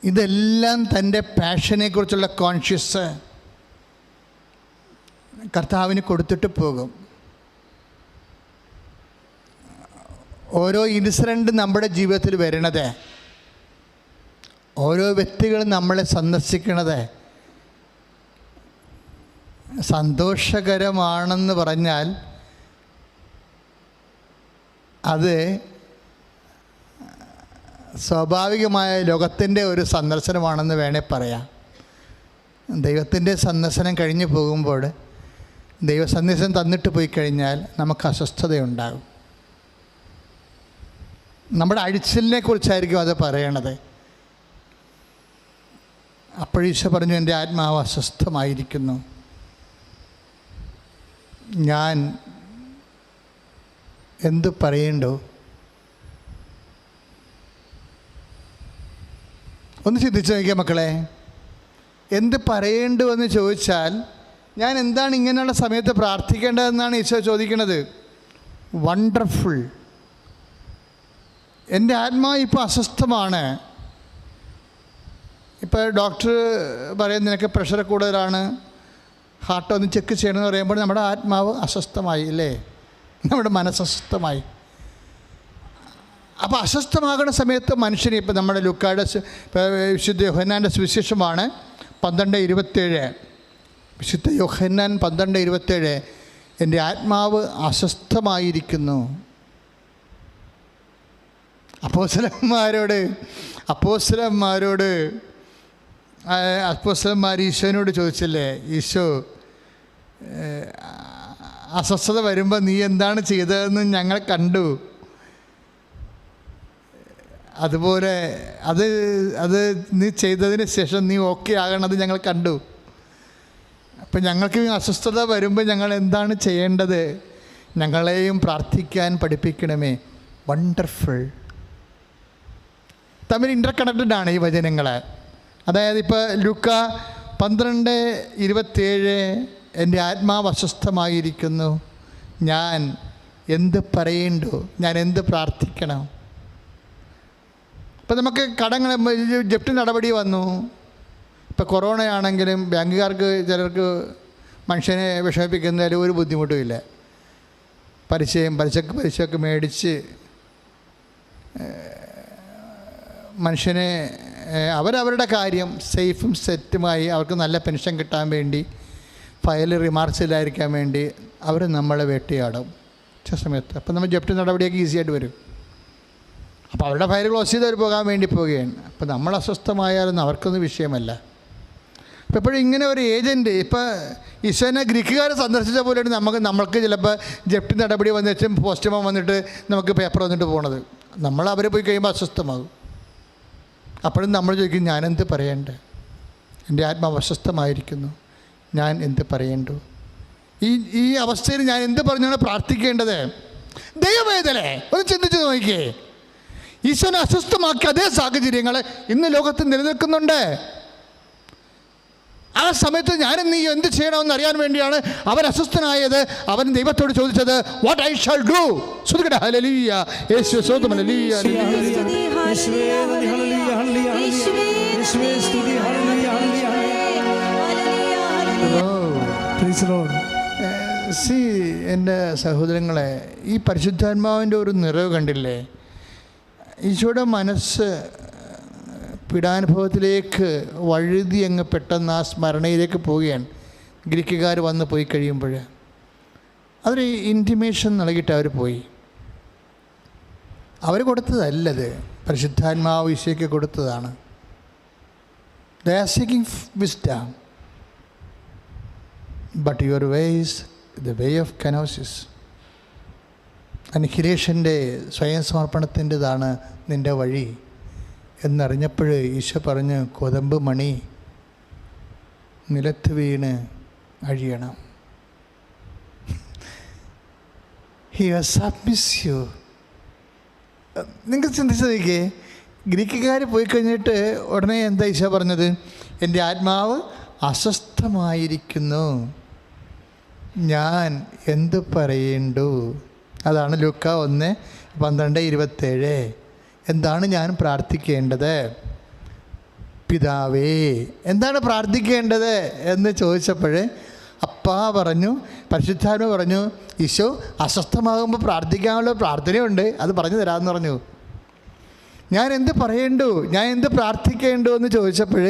ഇതെല്ലാം തൻ്റെ പാഷനെക്കുറിച്ചുള്ള കോൺഷ്യസ് കർത്താവിന് കൊടുത്തിട്ട് പോകും. ഓരോ ഇൻസിഡൻ്റ് നമ്മുടെ ജീവിതത്തിൽ വരണത്, ഓരോ വ്യക്തികൾ നമ്മളെ സന്ദർശിക്കണത് സന്തോഷകരമാണെന്ന് പറഞ്ഞാൽ അത് സ്വാഭാവികമായ ലോകത്തിൻ്റെ ഒരു സന്ദർശനമാണെന്ന് വേണേൽ പറയാം. ദൈവത്തിൻ്റെ സന്ദർശനം കഴിഞ്ഞു പോകുമ്പോൾ, ദൈവ സന്ദേശം തന്നിട്ട് പോയി കഴിഞ്ഞാൽ നമുക്ക് അസ്വസ്ഥതയുണ്ടാകും. നമ്മുടെ അഴിച്ചിലിനെ കുറിച്ചായിരിക്കും അത് പറയണത്. അപ്പോഴീശോ പറഞ്ഞു, എൻ്റെ ആത്മാവ് അസ്വസ്ഥമായിരിക്കുന്നു, ഞാൻ എന്തു പറയണ്ടോ? ഒന്ന് ചിന്തിച്ച് നോക്കിയാൽ മക്കളെ, എന്ത് പറയേണ്ടു എന്ന് ചോദിച്ചാൽ ഞാൻ എന്താണ് ഇങ്ങനെയുള്ള സമയത്ത് പ്രാർത്ഥിക്കേണ്ടതെന്നാണ് ഈശോ ചോദിക്കുന്നത്. വണ്ടർഫുൾ, എൻ്റെ ആത്മാവ് ഇപ്പോൾ അസ്വസ്ഥമാണ്. ഇപ്പോൾ ഡോക്ടർ പറയും നിനക്ക് പ്രഷർ കൂടുതലാണ്, ഹാർട്ട് ഒന്ന് ചെക്ക് ചെയ്യണമെന്ന് പറയുമ്പോൾ നമ്മുടെ ആത്മാവ് അസ്വസ്ഥമായി അല്ലേ, നമ്മുടെ മനസ്സസ്വസ്ഥമായി. അപ്പോൾ അസ്വസ്ഥമാകുന്ന സമയത്ത് മനുഷ്യന്, ഇപ്പോൾ നമ്മുടെ ലൂക്കായുടെ വിശുദ്ധ യോഹന്നാൻ്റെ സുവിശേഷമാണ് 12:27, വിശുദ്ധ യോഹന്നാൻ 12:27, എൻ്റെ ആത്മാവ് അസ്വസ്ഥമായിരിക്കുന്നു. അപ്പോസ്തലന്മാർ ഈശോനോട് ചോദിച്ചില്ലേ, ഈശോ അസ്വസ്ഥത വരുമ്പോൾ നീ എന്താണ് ചെയ്തതെന്ന് ഞങ്ങൾ കണ്ടു, അതുപോലെ അത് നീ ചെയ്തതിന് ശേഷം നീ ഓക്കെ ആകണത് ഞങ്ങൾ കണ്ടു. അപ്പം ഞങ്ങൾക്ക് അസ്വസ്ഥത വരുമ്പോൾ ഞങ്ങൾ എന്താണ് ചെയ്യേണ്ടത്? ഞങ്ങളെയും പ്രാർത്ഥിക്കാൻ പഠിപ്പിക്കണമേ. വണ്ടർഫുൾ. തമ്മിൽ ഇൻ്റർകണക്റ്റഡ് ആണ് ഈ വചനങ്ങൾ. അതായത് ഇപ്പോൾ ലൂക്ക 12:27, എൻ്റെ ആത്മാവ് അസ്വസ്ഥമായിരിക്കുന്നു, ഞാൻ എന്ത് പറയേണ്ടു, ഞാൻ എന്ത് പ്രാർത്ഥിക്കണം? ഇപ്പം നമുക്ക് കടങ്ങൾ, ജപ്തി നടപടി വന്നു. ഇപ്പോൾ കൊറോണയാണെങ്കിലും ബാങ്കുകാർക്ക് ചിലർക്ക് മനുഷ്യനെ വിഷമിപ്പിക്കുന്നതിൽ ഒരു ബുദ്ധിമുട്ടുമില്ല. പലിശയൊക്കെ മേടിച്ച് മനുഷ്യനെ അവരവരുടെ കാര്യം സേഫും സെറ്റുമായി അവർക്ക് നല്ല പെൻഷൻ കിട്ടാൻ വേണ്ടി, ഫയൽ റിമാർക്സിലായിരിക്കാൻ വേണ്ടി അവർ നമ്മളെ വേട്ടയാടും ചില സമയത്ത്. അപ്പം നമ്മൾ ജപ്തി നടപടിയൊക്കെ ഈസിയായിട്ട് വരും. അപ്പോൾ അവരുടെ ഫയൽ ക്ലോസ് ചെയ്ത് അവർ പോകാൻ വേണ്ടി പോവുകയാണ്. അപ്പോൾ നമ്മൾ അസ്വസ്ഥമായാലും അവർക്കൊന്നും വിഷയമല്ല. അപ്പോൾ എപ്പോഴും ഇങ്ങനെ ഒരു ഏജൻറ്റ്, ഇപ്പോൾ ഈശോനെ ഗ്രീക്കുകാർ സന്ദർശിച്ച പോലെയാണ് നമ്മൾക്ക് ചിലപ്പോൾ ജപ്തി നടപടി വന്നു വെച്ചും പോസ്റ്റ്മാൻ വന്നിട്ട് നമുക്ക് പേപ്പർ വന്നിട്ട് പോകണത്. നമ്മൾ അവർ പോയി കഴിയുമ്പോൾ അസ്വസ്ഥമാകും. അപ്പോഴും നമ്മൾ ചോദിക്കും, ഞാനെന്ത് പറയണ്ടേ? എൻ്റെ ആത്മാവ് അസ്വസ്ഥമായിരിക്കുന്നു, ഞാൻ എന്ത് പറയേണ്ടു? ഈ അവസ്ഥയിൽ ഞാൻ എന്ത് പറഞ്ഞാണ് പ്രാർത്ഥിക്കേണ്ടത്? ദൈവവേദനേ, ഒന്ന് ചിന്തിച്ച് നോക്കിയേ. ഈശോനെ അസ്വസ്ഥമാക്കിയ അതേ സാഹചര്യങ്ങൾ ഇന്ന് ലോകത്ത് നിലനിൽക്കുന്നുണ്ട്. ആ സമയത്ത് ഞാനും നീ എന്ത് ചെയ്യണമെന്ന് അറിയാൻ വേണ്ടിയാണ് അവൻ അസ്വസ്ഥനായത്. അവൻ ദൈവത്തോട് ചോദിച്ചത്, വാട്ട് ഐ ഷാൽ ഡു. ശ്രുതികട ഹല്ലേലൂയ, യേശുവേ സ്തോത്രം, ഹല്ലേലൂയ, എൻ്റെ സഹോദരങ്ങളെ, ഈ പരിശുദ്ധാത്മാവിൻ്റെ ഒരു നിറവ് കണ്ടില്ലേ? ഈശോയുടെ മനസ്സ് പീഡാനുഭവത്തിലേക്ക് വഴുതി അങ്ങ് പെട്ടെന്ന് ആ സ്മരണയിലേക്ക് പോവുകയാണ്. ഗ്രീക്കുകാർ വന്ന് പോയി കഴിയുമ്പോൾ അതൊരു ഇൻറ്റിമേഷൻ നൽകിയിട്ട് അവർ പോയി. അവർ കൊടുത്തതല്ലത്, പരിശുദ്ധാത്മാവ് ഈശോയ്ക്ക് കൊടുത്തതാണ്. They are seeking wisdom. But your way is the way of kenosis. അനിഹിലേഷൻ്റെ സ്വയം സമർപ്പണത്തിൻ്റെതാണ് നിൻ്റെ വഴി എന്നറിഞ്ഞപ്പോൾ ഈശോ പറഞ്ഞ് കൊതമ്പ് മണി നിലത്ത് വീണ് അഴിയണം. He will submiss you. നിങ്ങൾ ചിന്തിച്ച് നോക്കിയേ, ഗ്രീക്കുകാർ പോയി കഴിഞ്ഞിട്ട് ഉടനെ എന്താ ഈശോ പറഞ്ഞത്? എൻ്റെ ആത്മാവ് അസ്വസ്ഥമായിരിക്കുന്നു, ഞാൻ എന്ത് പറയേണ്ടു? അതാണ് ലൂക്ക 1:12-27. എന്താണ് ഞാൻ പ്രാർത്ഥിക്കേണ്ടത്? പിതാവേ, എന്താണ് പ്രാർത്ഥിക്കേണ്ടത് എന്ന് ചോദിച്ചപ്പോൾ അപ്പാ പറഞ്ഞു, പരിശുദ്ധാത്മ പറഞ്ഞു, ഈശോ അസ്വസ്ഥമാകുമ്പോൾ പ്രാർത്ഥിക്കാനുള്ള പ്രാർത്ഥനയുണ്ട്, അത് പറഞ്ഞു തരാമെന്ന് പറഞ്ഞു. ഞാൻ എന്ത് പറയേണ്ടു, ഞാൻ എന്ത് പ്രാർത്ഥിക്കേണ്ടു എന്ന് ചോദിച്ചപ്പോൾ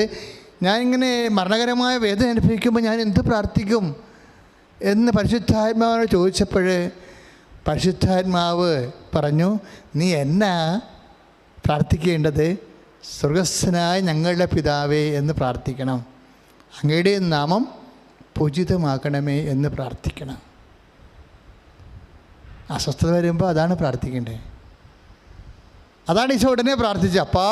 ഞാൻ ഇങ്ങനെ മരണകരമായ വേദന അനുഭവിക്കുമ്പോൾ ഞാൻ എന്ത് പ്രാർത്ഥിക്കും എന്ന് പരിശുദ്ധാത്മാവിനോട് ചോദിച്ചപ്പോൾ പരിശുദ്ധാത്മാവ് പറഞ്ഞു, നീ എന്നാ പ്രാർത്ഥിക്കേണ്ടത്? സ്വർഗസ്ഥനായ ഞങ്ങളുടെ പിതാവേ എന്ന് പ്രാർത്ഥിക്കണം. അങ്ങയുടെ നാമം പൂജിതമാക്കണമേ എന്ന് പ്രാർത്ഥിക്കണം. അസ്വസ്ഥത വരുമ്പോൾ അതാണ് പ്രാർത്ഥിക്കേണ്ടത്. അതാണ് ഈശോ ഉടനെ പ്രാർത്ഥിച്ചത്. അപ്പാ,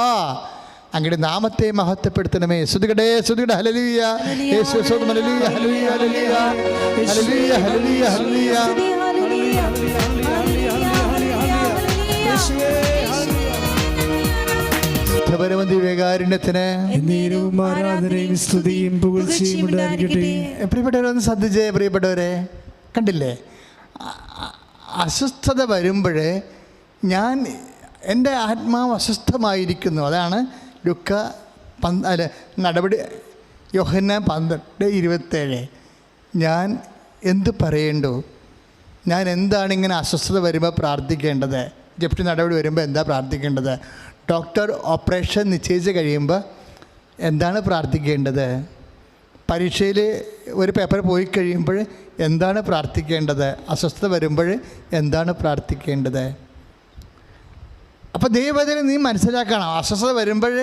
അങ്ങയുടെ നാമത്തെ മഹത്വപ്പെടുത്തണമേ. ശ്രുതികടേ ശ്രുതികട ഹല്ലേലൂയ, യേശു സ്തോത്രം, ഹല്ലേലൂയ ഹല്ലേലൂയ ഹല്ലേലൂയ ഹല്ലേലൂയ ഹല്ലേലൂയ ഹല്ലേലൂയ. ദിവ്യകാരുണ്യത്തിന് എന്നേരവും ആരാധനയും സ്തുതിയും പുകഴ്ചയും ഉണ്ടായിരിക്കട്ടെ. പ്രിയപ്പെട്ടവരൊന്ന് ശ്രദ്ധിച്ചേ. പ്രിയപ്പെട്ടവരെ, കണ്ടില്ലേ, അസ്വസ്ഥത വരുമ്പോൾ എൻ്റെ ആത്മാവ് അസ്വസ്ഥമായിരിക്കുന്നു. അതാണ് ലൂക്ക നടപടി യോഹന്നാൻ 12:27. ഞാൻ എന്ത് പറയേണ്ടു? ഞാൻ എന്താണ് ഇങ്ങനെ അസ്വസ്ഥത വരുമ്പോൾ പ്രാർത്ഥിക്കേണ്ടത്? ജപ്തി നടപടി വരുമ്പോൾ എന്താ പ്രാർത്ഥിക്കേണ്ടത്? ഡോക്ടർ ഓപ്പറേഷൻ നിശ്ചയിച്ച് കഴിയുമ്പോൾ എന്താണ് പ്രാർത്ഥിക്കേണ്ടത്? പരീക്ഷയിൽ ഒരു പേപ്പർ പോയി കഴിയുമ്പോൾ എന്താണ് പ്രാർത്ഥിക്കേണ്ടത്? അസ്വസ്ഥത വരുമ്പോൾ എന്താണ് പ്രാർത്ഥിക്കേണ്ടത്? അപ്പോൾ ദൈവത്തിന് നീ മനസ്സിലാക്കണം, അസ്വസ്ഥത വരുമ്പോൾ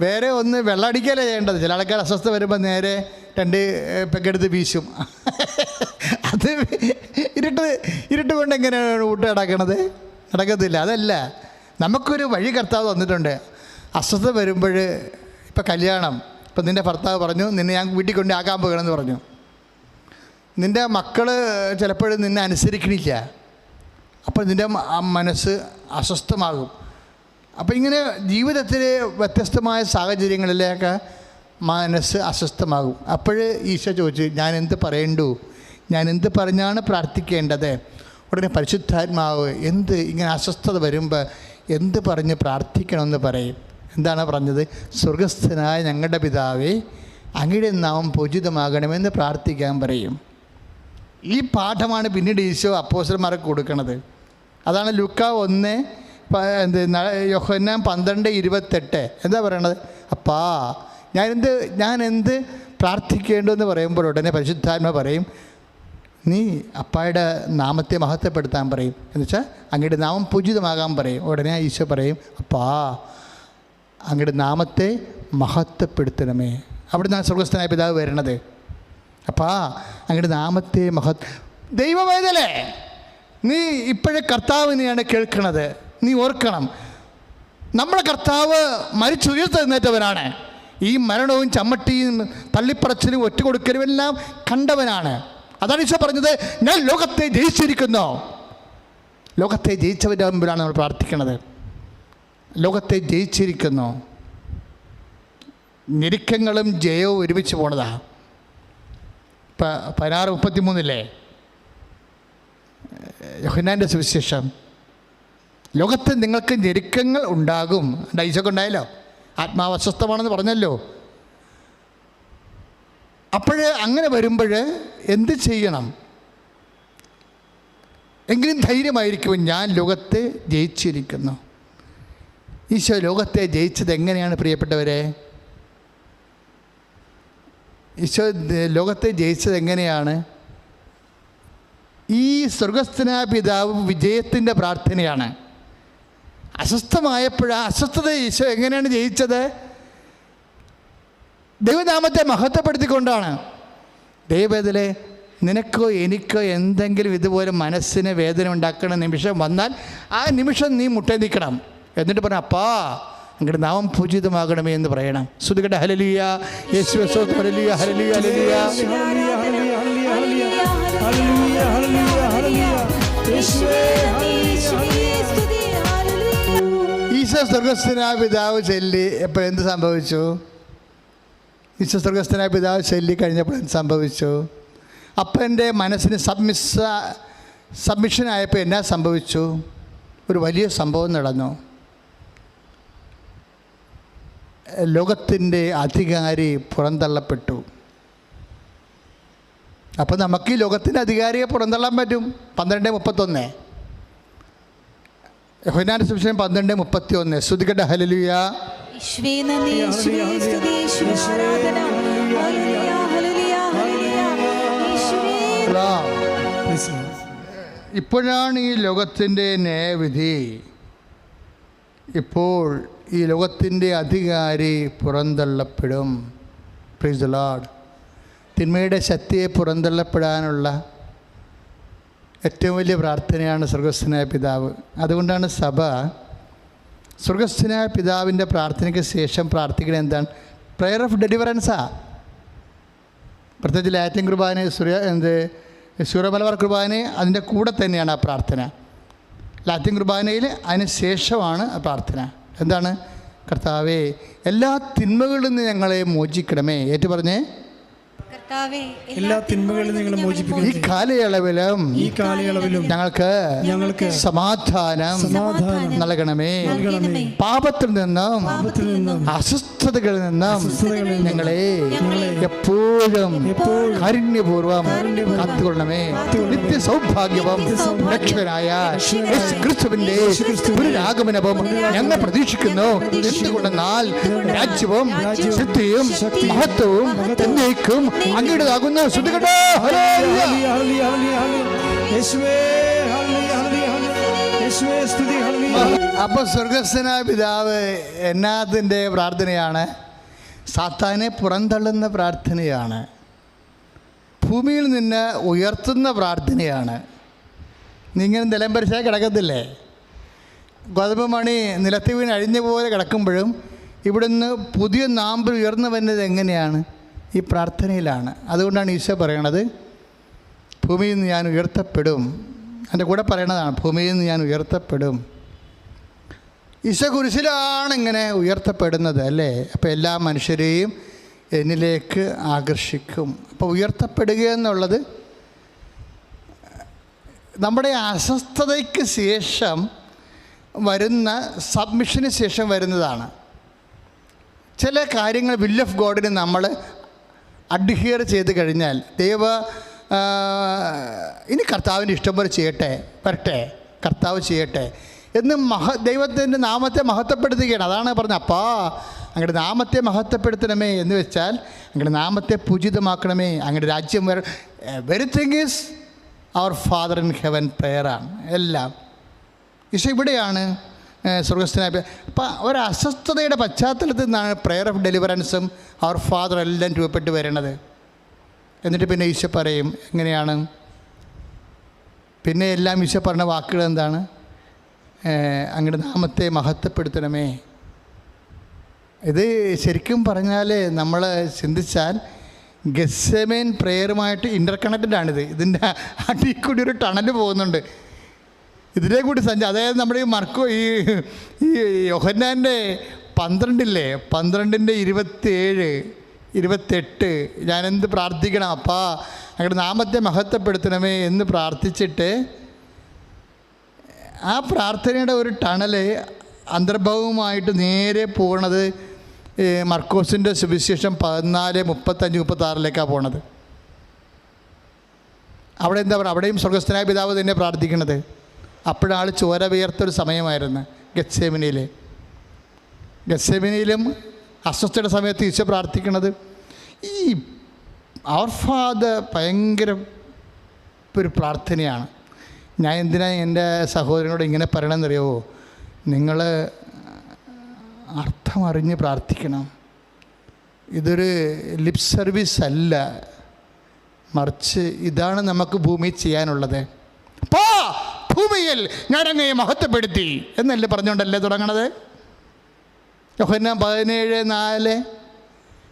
വേറെ ഒന്ന് വെള്ളമടിക്കലേ ചെയ്യേണ്ടത്. ചില ആൾക്കാർ അസ്വസ്ഥത വരുമ്പോൾ നേരെ 2 പെക്കെടുത്ത് വീശും. അത് ഇരുട്ട് കൊണ്ട് എങ്ങനെയാണ് ഊട്ട് നടക്കണത്? നടക്കത്തില്ല. അതല്ല, നമുക്കൊരു വഴി കർത്താവ് തന്നിട്ടുണ്ട്. അസ്വസ്ഥത വരുമ്പോൾ, ഇപ്പം കല്യാണം, ഇപ്പം നിൻ്റെ ഭർത്താവ് പറഞ്ഞു നിന്നെ ഞാൻ വീട്ടിൽ കൊണ്ട് ആക്കാൻ പോകണമെന്ന് പറഞ്ഞു. നിൻ്റെ മക്കൾ ചിലപ്പോഴും നിന്നെ അനുസരിക്കണില്ല, അപ്പോൾ നിൻ്റെ മനസ്സ് അസ്വസ്ഥമാകും. അപ്പോൾ ഇങ്ങനെ ജീവിതത്തിൽ വ്യത്യസ്തമായ സാഹചര്യങ്ങളിലേക്ക് മനസ്സ് അസ്വസ്ഥമാകും. അപ്പോൾ ഈശോ ചോദിച്ചു, ഞാൻ എന്ത് പറയേണ്ടു? ഞാൻ എന്ത് പറഞ്ഞാണ് പ്രാർത്ഥിക്കേണ്ടത്? ഉടനെ പരിശുദ്ധാത്മാവ് ഇങ്ങനെ അസ്വസ്ഥത വരുമ്പോൾ എന്ത് പറഞ്ഞ് പ്രാർത്ഥിക്കണമെന്ന് പറയും. എന്താണ് പറഞ്ഞത്? സ്വർഗസ്ഥനായ ഞങ്ങളുടെ പിതാവേ, അങ്ങയുടെ നാമം പൂജിതമാകണമെന്ന് പ്രാർത്ഥിക്കാൻ പറയും. ഈ പാഠമാണ് പിന്നീട് ഈശോ അപ്പോസ്തലന്മാർക്ക് കൊടുക്കുന്നത്. അതാണ് ലൂക്ക 1 യോഹന്നാൻ 12:28. എന്താ പറയണത്? അപ്പാ, ഞാൻ എന്ത് പ്രാർത്ഥിക്കേണ്ടതെന്ന് പറയുമ്പോൾ ഉടനെ പരിശുദ്ധാത്മ പറയും, നീ അപ്പായുടെ നാമത്തെ മഹത്വപ്പെടുത്താൻ പറയും. എന്നുവെച്ചാൽ അങ്ങയുടെ നാമം പൂജിതമാകാൻ പറയും. ഉടനെ ഈശോ പറയും, അപ്പാ, അങ്ങയുടെ നാമത്തെ മഹത്വപ്പെടുത്തണമേ. അവിടെ നിന്നാണ് സ്വർഗസ്ഥനായ പിതാവ് വരണത്. അപ്പാ, അങ്ങയുടെ നാമത്തെ ദൈവവേദലേ, നീ ഇപ്പോഴേ കർത്താവിനെയാണ് കേൾക്കണത്. നീ ഓർക്കണം, നമ്മുടെ കർത്താവ് മരിച്ചുയർത്തെഴുന്നേറ്റവനാണ്. ഈ മരണവും ചമ്മട്ടിയും തള്ളിപ്പറച്ചിലും ഒറ്റുകൊടുക്കലും എല്ലാം കണ്ടവനാണ്. അതാണ് ഈശോ പറഞ്ഞത്, ഞാൻ ലോകത്തെ ജയിച്ചിരിക്കുന്നു. ലോകത്തെ ജയിച്ചവൻ്റെ മുമ്പിലാണ് നമ്മൾ പ്രാർത്ഥിക്കുന്നത്. ലോകത്തെ ജയിച്ചിരിക്കുന്നു. ഞെരുക്കങ്ങളും ജയവും ഒരുമിച്ച് പോണതാ. ഇപ്പം 16:33 യോഹന്നാൻ്റെ സുവിശേഷം. ലോകത്ത് നിങ്ങൾക്ക് ഞെരുക്കങ്ങൾ ഉണ്ടാകും. ഈശോക്ക് ഉണ്ടായല്ലോ, ആത്മാവ് അസ്വസ്ഥമാണെന്ന് പറഞ്ഞല്ലോ. അപ്പോൾ അങ്ങനെ വരുമ്പോൾ എന്ത് ചെയ്യണം? എങ്കിലും ധൈര്യമായിരിക്കും, ഞാൻ ലോകത്തെ ജയിച്ചിരിക്കുന്നു. ഈശോ ലോകത്തെ ജയിച്ചത് എങ്ങനെയാണ് പ്രിയപ്പെട്ടവരെ? ഈശോ ലോകത്തെ ജയിച്ചത് എങ്ങനെയാണ്? ഈ സ്വർഗസ്ഥനായ പിതാവ് വിജയത്തിൻ്റെ പ്രാർത്ഥനയാണ്. അസ്വസ്ഥമായപ്പോൾ ആ അസ്വസ്ഥത ഈശോ എങ്ങനെയാണ് ജയിച്ചത്? ദൈവനാമത്തെ മഹത്വപ്പെടുത്തിക്കൊണ്ടാണ്. ദൈവത്തിലെ നിനക്കോ എനിക്കോ എന്തെങ്കിലും ഇതുപോലെ മനസ്സിന് വേദന ഉണ്ടാക്കുന്ന നിമിഷം വന്നാൽ ആ നിമിഷം നീ മുട്ടേ നിൽക്കണം. എന്നിട്ട് പറഞ്ഞ അപ്പാ അങ്ങയുടെ നാമം പൂജിതമാകണമേ എന്ന് പറയണം. സ്തുതിക്കട്ടെ. ഹല്ലേലൂയ, യേശുവേ സ്തോത്രം. ഹല്ലേലൂയ, ഹല്ലേലൂയ, ഹല്ലേലൂയ. ഈശോ സ്വർഗസ്ഥനായ പിതാവ് ചൊല്ലി എപ്പോൾ എന്ത് സംഭവിച്ചു? ഈശോ സ്വർഗസ്ഥനായ പിതാവ് ചൊല്ലി കഴിഞ്ഞപ്പോൾ എന്ത് സംഭവിച്ചു? അപ്പൻ്റെ മനസ്സിന് സബ്മിഷനായപ്പോൾ എന്നാ സംഭവിച്ചു? ഒരു വലിയ സംഭവം നടന്നു. ലോകത്തിൻ്റെ അധികാരി പുറന്തള്ളപ്പെട്ടു. അപ്പോൾ നമുക്ക് ഈ ലോകത്തിൻ്റെ അധികാരിയെ പുറന്തള്ളാൻ പറ്റും. 12:31 യോഹന്നാന്റെ സുവിശേഷം 12:31. സ്തുതിക്കട്ടെ. ഹല്ലേലൂയ. ഇപ്പോഴാണ് ഈ ലോകത്തിൻ്റെ ന്യായവിധി. ഇപ്പോൾ ഈ ലോകത്തിൻ്റെ അധികാരി പുറന്തള്ളപ്പെടും. Praise the Lord. തിന്മയുടെ ശക്തിയെ പുറന്തള്ളപ്പെടാനുള്ള ഏറ്റവും വലിയ പ്രാർത്ഥനയാണ് സ്വർഗസ്ഥനായ പിതാവ്. അതുകൊണ്ടാണ് സഭ സ്വർഗസ്ഥനായ പിതാവിൻ്റെ പ്രാർത്ഥനയ്ക്ക് ശേഷം പ്രാർത്ഥിക്കുന്നത് എന്താണ്? പ്രെയർ ഓഫ് ഡെലിവറൻസാ. പ്രത്യേകിച്ച് ലാറ്റിൻ കുർബാന, സൂര്യമലബാർ കുർബാന അതിൻ്റെ കൂടെ തന്നെയാണ് ആ പ്രാർത്ഥന. ലാറ്റിൻ കുർബാനയിൽ അതിന് ശേഷമാണ് ആ പ്രാർത്ഥന. എന്താണ്? കർത്താവേ എല്ലാ തിന്മകളിൽ നിന്ന് ഞങ്ങളെ മോചിക്കണമേ. ഏറ്റു പറഞ്ഞേ, എല്ലാ തിന്മകളിൽ നിങ്ങളെ മോചിപ്പിക്കണം. ഈ കാലയളവിലും ഞങ്ങൾക്ക് സമാധാനം നൽകണമേ. പാപത്തിൽ നിന്നും അസ്വസ്ഥതകളിൽ നിന്നും ഞങ്ങളെ എപ്പോഴും കാരുണ്യപൂർവ്വം കാത്തുകൊള്ളണമേ. നിത്യ സൗഭാഗ്യവും രക്ഷകനായ ക്രിസ്തുവിന്റെ പുനരാഗമനവും ഞങ്ങൾ പ്രതീക്ഷിക്കുന്നു. എന്തുകൊണ്ടെന്നാൽ രാജ്യവും ശക്തിയും മഹത്വവും എന്നേക്കും അങ്ങയുടേതാകുന്നു. ശ്രുതികട്ടെ. അപ്പൊ സ്വർഗസ്ഥനായ പിതാവ് എന്നാത്തിൻ്റെ പ്രാർത്ഥനയാണ്? സാത്താനെ പുറന്തള്ളുന്ന പ്രാർത്ഥനയാണ്. ഭൂമിയിൽ നിന്ന് ഉയർത്തുന്ന പ്രാർത്ഥനയാണ്. നിങ്ങൾ നിലംപരിശായി കിടക്കത്തില്ലേ? ഗോതമ്പ് മണി നിലത്ത് വീണ് അഴിഞ്ഞ പോലെ കിടക്കുമ്പോഴും ഇവിടുന്ന് പുതിയ നാമ്പ് ഉയർന്നു വരുന്നത് എങ്ങനെയാണ്? ഈ പ്രാർത്ഥനയിലാണ്. അതുകൊണ്ടാണ് ഈശോ പറയണത് ഭൂമിയിൽ നിന്ന് ഞാൻ ഉയർത്തപ്പെടും. എൻ്റെ കൂടെ പറയണതാണ്, ഭൂമിയിൽ നിന്ന് ഞാൻ ഉയർത്തപ്പെടും. ഈശോ കുരിശിലാണ് ഇങ്ങനെ ഉയർത്തപ്പെടുന്നത് അല്ലേ? അപ്പോൾ എല്ലാ മനുഷ്യരെയും എന്നിലേക്ക് ആകർഷിക്കും. അപ്പോൾ ഉയർത്തപ്പെടുക എന്നുള്ളത് നമ്മുടെ അസ്വസ്ഥതയ്ക്ക് ശേഷം വരുന്ന സബ്മിഷന് ശേഷം വരുന്നതാണ്. ചില കാര്യങ്ങൾ വിൽ ഓഫ് ഗോഡിന് നമ്മൾ അഡ്ഹിയർ ചെയ്ത് കഴിഞ്ഞാൽ ഇനി കർത്താവിൻ്റെ ഇഷ്ടം പോലെ ചെയ്യട്ടെ, വരട്ടെ, കർത്താവ് ചെയ്യട്ടെ എന്ന് ദൈവത്തിൻ്റെ നാമത്തെ മഹത്വപ്പെടുത്തുകയാണ്. അതാണ് പറഞ്ഞത്, അപ്പാ അങ്ങയുടെ നാമത്തെ മഹത്വപ്പെടുത്തണമേ എന്ന് വെച്ചാൽ അങ്ങയുടെ നാമത്തെ പൂജിതമാക്കണമേ, അങ്ങയുടെ രാജ്യം everything is our father in heaven പ്രെയറാണ് എല്ലാം. ഈശോ ഇവിടെയാണ് സ്വർഗസ്ഥനായ. അപ്പം ഒരു അസ്വസ്ഥതയുടെ പശ്ചാത്തലത്തിൽ നിന്നാണ് പ്രെയർ ഓഫ് ഡെലിവറൻസും അവർ ഫാദർ എല്ലാം രൂപപ്പെട്ട് വരണത്. എന്നിട്ട് പിന്നെ ഈശോ പറയും എങ്ങനെയാണ്? പിന്നെ എല്ലാം ഈശോ പറഞ്ഞ വാക്കുകൾ എന്താണ്? അങ്ങയുടെ നാമത്തെ മഹത്വപ്പെടുത്തണമേ. ഇത് ശരിക്കും പറഞ്ഞാൽ നമ്മൾ ചിന്തിച്ചാൽ ഗെത്സെമേൻ പ്രെയറുമായിട്ട് ഇൻ്റർകണക്റ്റഡാണിത്. ഇതിൻ്റെ അടിയിൽ കൂടി ഒരു ടണൽ പോകുന്നുണ്ട്. ഇതിനെ കൂടി അതായത് നമ്മുടെ ഈ യോഹന്നാൻ്റെ 12 27, 28 ഞാനെന്ത് പ്രാർത്ഥിക്കണം? അപ്പാ അങ്ങയുടെ നാമത്തെ മഹത്വപ്പെടുത്തണമേ എന്ന് പ്രാർത്ഥിച്ചിട്ട് ആ പ്രാർത്ഥനയുടെ ഒരു ടണല് അന്തർഭാവമായിട്ട് നേരെ പോകണത് മർക്കോസിൻ്റെ സുവിശേഷം 14, 35, 36 പോണത്. അവിടെ എന്താ പറയുക? അവിടെയും സ്വർഗസ്ഥനായ പിതാവ് തന്നെ പ്രാർത്ഥിക്കണത്. അപ്പോഴാൾ ചോര വിയർത്തൊരു സമയമായിരുന്നു ഗത്സേമനിയിലും അസ്വസ്ഥയുടെ സമയത്ത് ഈശോ പ്രാർത്ഥിക്കണത്. ഈ അവർ ഫാദർ ഭയങ്കര ഒരു പ്രാർത്ഥനയാണ്. ഞാൻ എന്തിനാ എൻ്റെ സഹോദരനോട് ഇങ്ങനെ പറയണമെന്നറിയാവോ? നിങ്ങൾ അർത്ഥം അറിഞ്ഞ് പ്രാർത്ഥിക്കണം. ഇതൊരു ലിപ് സർവീസ് അല്ല, മറിച്ച് ഇതാണ് നമുക്ക് ഭൂമി ചെയ്യാനുള്ളത്. പോ ഭൂമിയിൽ ഞാൻ അങ്ങയെ മഹത്വപ്പെടുത്തി എന്നല്ലേ പറഞ്ഞുകൊണ്ടല്ലേ തുടങ്ങണത്. യോഹന്നാൻ 17:4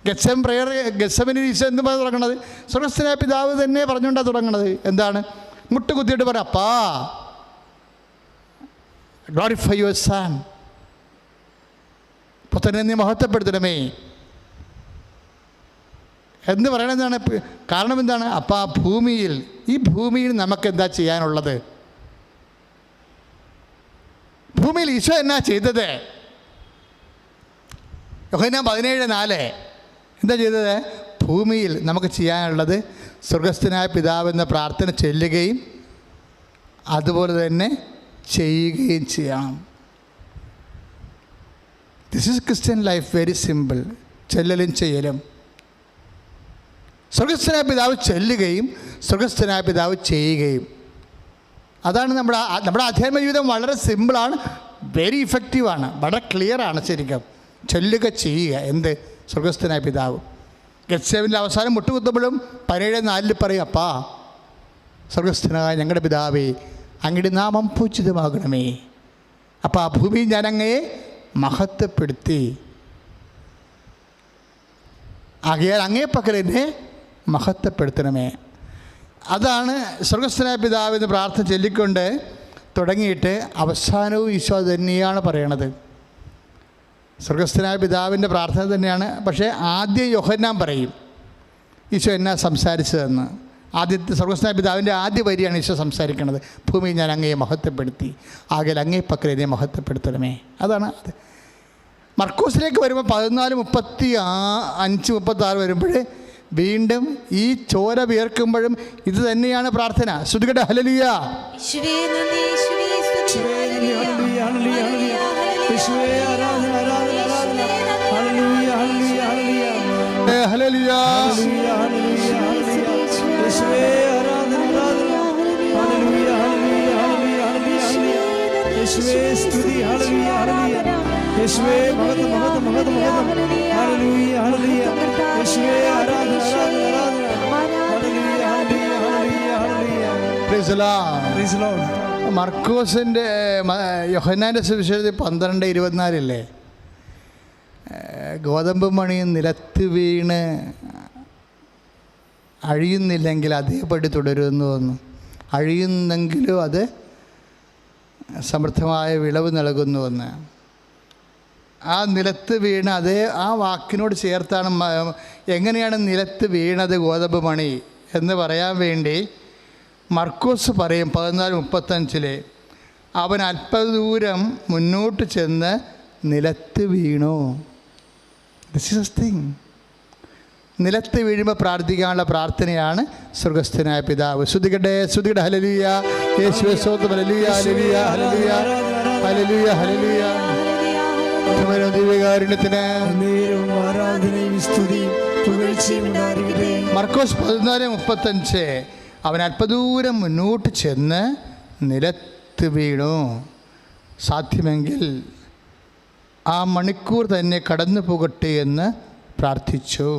ഗെത്സമൻ പ്രയർ, ഗെത്സമനിൽ ഈശോ എന്ന് പറഞ്ഞ് തുടങ്ങണത് സ്വർഗ്ഗസ്ഥനായ പിതാവ് തന്നെ പറഞ്ഞുകൊണ്ടാണ് തുടങ്ങണത്. എന്താണ്? മുട്ടുകുത്തിയിട്ട് പറ, അപ്പാ ഗ്ലോറിഫൈ യുവർ സൺ, പുത്രനെ നീ മഹത്വപ്പെടുത്തണമേ എന്ന് പറയണതാണ്. കാരണം എന്താണ്? അപ്പം ആ ഭൂമിയിൽ, ഈ ഭൂമിയിൽ നമുക്കെന്താ ചെയ്യാനുള്ളത്? ഭൂമിയിൽ ഈശോ എന്നാ ചെയ്തത്? യോഹന്നാൻ 17:4 എന്താ ചെയ്തത്? ഭൂമിയിൽ നമുക്ക് ചെയ്യാനുള്ളത് സ്വർഗ്ഗസ്ഥനായ പിതാവെന്ന പ്രാർത്ഥന ചൊല്ലുകയും അതുപോലെ തന്നെ ചെയ്യുകയും ചെയ്യണം. This is Christian life, very simple. ചൊല്ലലും ചെയ്യലും. സ്വർഗ്ഗസ്ഥനായ പിതാവ് ചൊല്ലുകയും സ്വർഗ്ഗസ്ഥനായ പിതാവ് ചെയ്യുകയും. അതാണ് നമ്മുടെ ആധ്യാത്മിക ജീവിതം. വളരെ സിമ്പിളാണ്, വെരി ഇഫക്റ്റീവാണ്, വളരെ ക്ലിയറാണ്. ശരിക്കും ചൊല്ലുക, ചെയ്യുക. എന്ത്? സ്വർഗ്ഗസ്ഥനായ പിതാവ്. ഗെത്സമനിൽ അവസാനം മുട്ടുകുത്തുമ്പോഴും 17:4 പറയും, അപ്പാ സ്വർഗ്ഗസ്ഥനായ ഞങ്ങളുടെ പിതാവേ, അങ്ങയുടെ നാമം പൂജിതമാകണമേ. അപ്പോൾ ആ ഭൂമിയിൽ ഞാൻ അങ്ങയെ മഹത്വപ്പെടുത്തി, ആകയാൽ അങ്ങേ പക്കൽ എന്നെ മഹത്വപ്പെടുത്തണമേ. അതാണ് സ്വർഗ്ഗസ്ഥനായ പിതാവെന്ന് പ്രാർത്ഥന ചൊല്ലിക്കൊണ്ട് തുടങ്ങിയിട്ട് അവസാനവും ഈശോ തന്നെയാണ് പറയണത്. സ്വർഗ്ഗസ്ഥനായ പിതാവിൻ്റെ പ്രാർത്ഥന തന്നെയാണ്. പക്ഷേ ആദ്യം യോഹന്നാൻ പറയും ഈശോ എന്നാ സംസാരിച്ചതെന്ന്. ആദ്യത്തെ സ്വർഗ്ഗസ്ഥനായ പിതാവിൻ്റെ ആദ്യ വരിയാണ് ഈശോ സംസാരിക്കുന്നത്. ഭൂമി ഞാൻ അങ്ങയെ മഹത്വപ്പെടുത്തി, ആകെ അങ്ങേ പക്കൽ എന്നെ മഹത്വപ്പെടുത്തണമേ. അതാണ് അത്. മർക്കോസിലേക്ക് വരുമ്പോൾ 14:35-36 വരുമ്പോൾ വീണ്ടും ഈ ചോര വിയർക്കുമ്പോഴും ഇത് തന്നെയാണ് പ്രാർത്ഥന. ശ്രുതികട ഹല്ലേലൂയ. മർക്കോസിൻ്റെ യോഹന്നാൻ്റെ സുവിശേഷത്തിൽ 12:24 ഗോതമ്പ് മണി നിലത്ത് വീണ് അഴിയുന്നില്ലെങ്കിൽ അതേപടി തുടരുമെന്ന് തോന്നുന്നു. അഴിയുന്നെങ്കിലും അത് സമൃദ്ധമായ വിളവ് നൽകുന്നുവെന്ന്. ആ നിലത്ത് വീണ് അതേ ആ വാക്കിനോട് ചേർത്താണ് എങ്ങനെയാണ് നിലത്ത് വീണത് ഗോതമ്പ് മണി എന്ന് പറയാൻ വേണ്ടി മർക്കോസ് പറയും 14:35 അവൻ അല്പദൂരം മുന്നോട്ട് ചെന്ന് നിലത്ത് വീണു. This is thing. നിലത്ത് വീഴുമ്പോൾ പ്രാർത്ഥിക്കാനുള്ള പ്രാർത്ഥനയാണ് സ്വർഗ്ഗസ്ഥനായ പിതാവ്. ശ്രുതികട്ടെ, ശ്രുതികട്ടെ. ഹല്ലേലൂയ, യേശുവേ സ്തോത്രം. ഹല്ലേലൂയ, ഹല്ലേലൂയ, ഹല്ലേലൂയ, ഹല്ലേലൂയ, ഹല്ലേലൂയ. ദിവ്യകാരുണ്യത്തിന് ആരാധനയും സ്തുതിയും പുകഴ്ചയും ഉണ്ടായിരിക്കട്ടെ. മർക്കോസ് 14:35 അവൻ അല്പദൂരം മുന്നോട്ട് ചെന്ന് നിലത്ത് വീണു. സാധ്യമെങ്കിൽ ആ മണിക്കൂർ തന്നെ കടന്നു പോകട്ടെ എന്ന് പ്രാർത്ഥിച്ചു.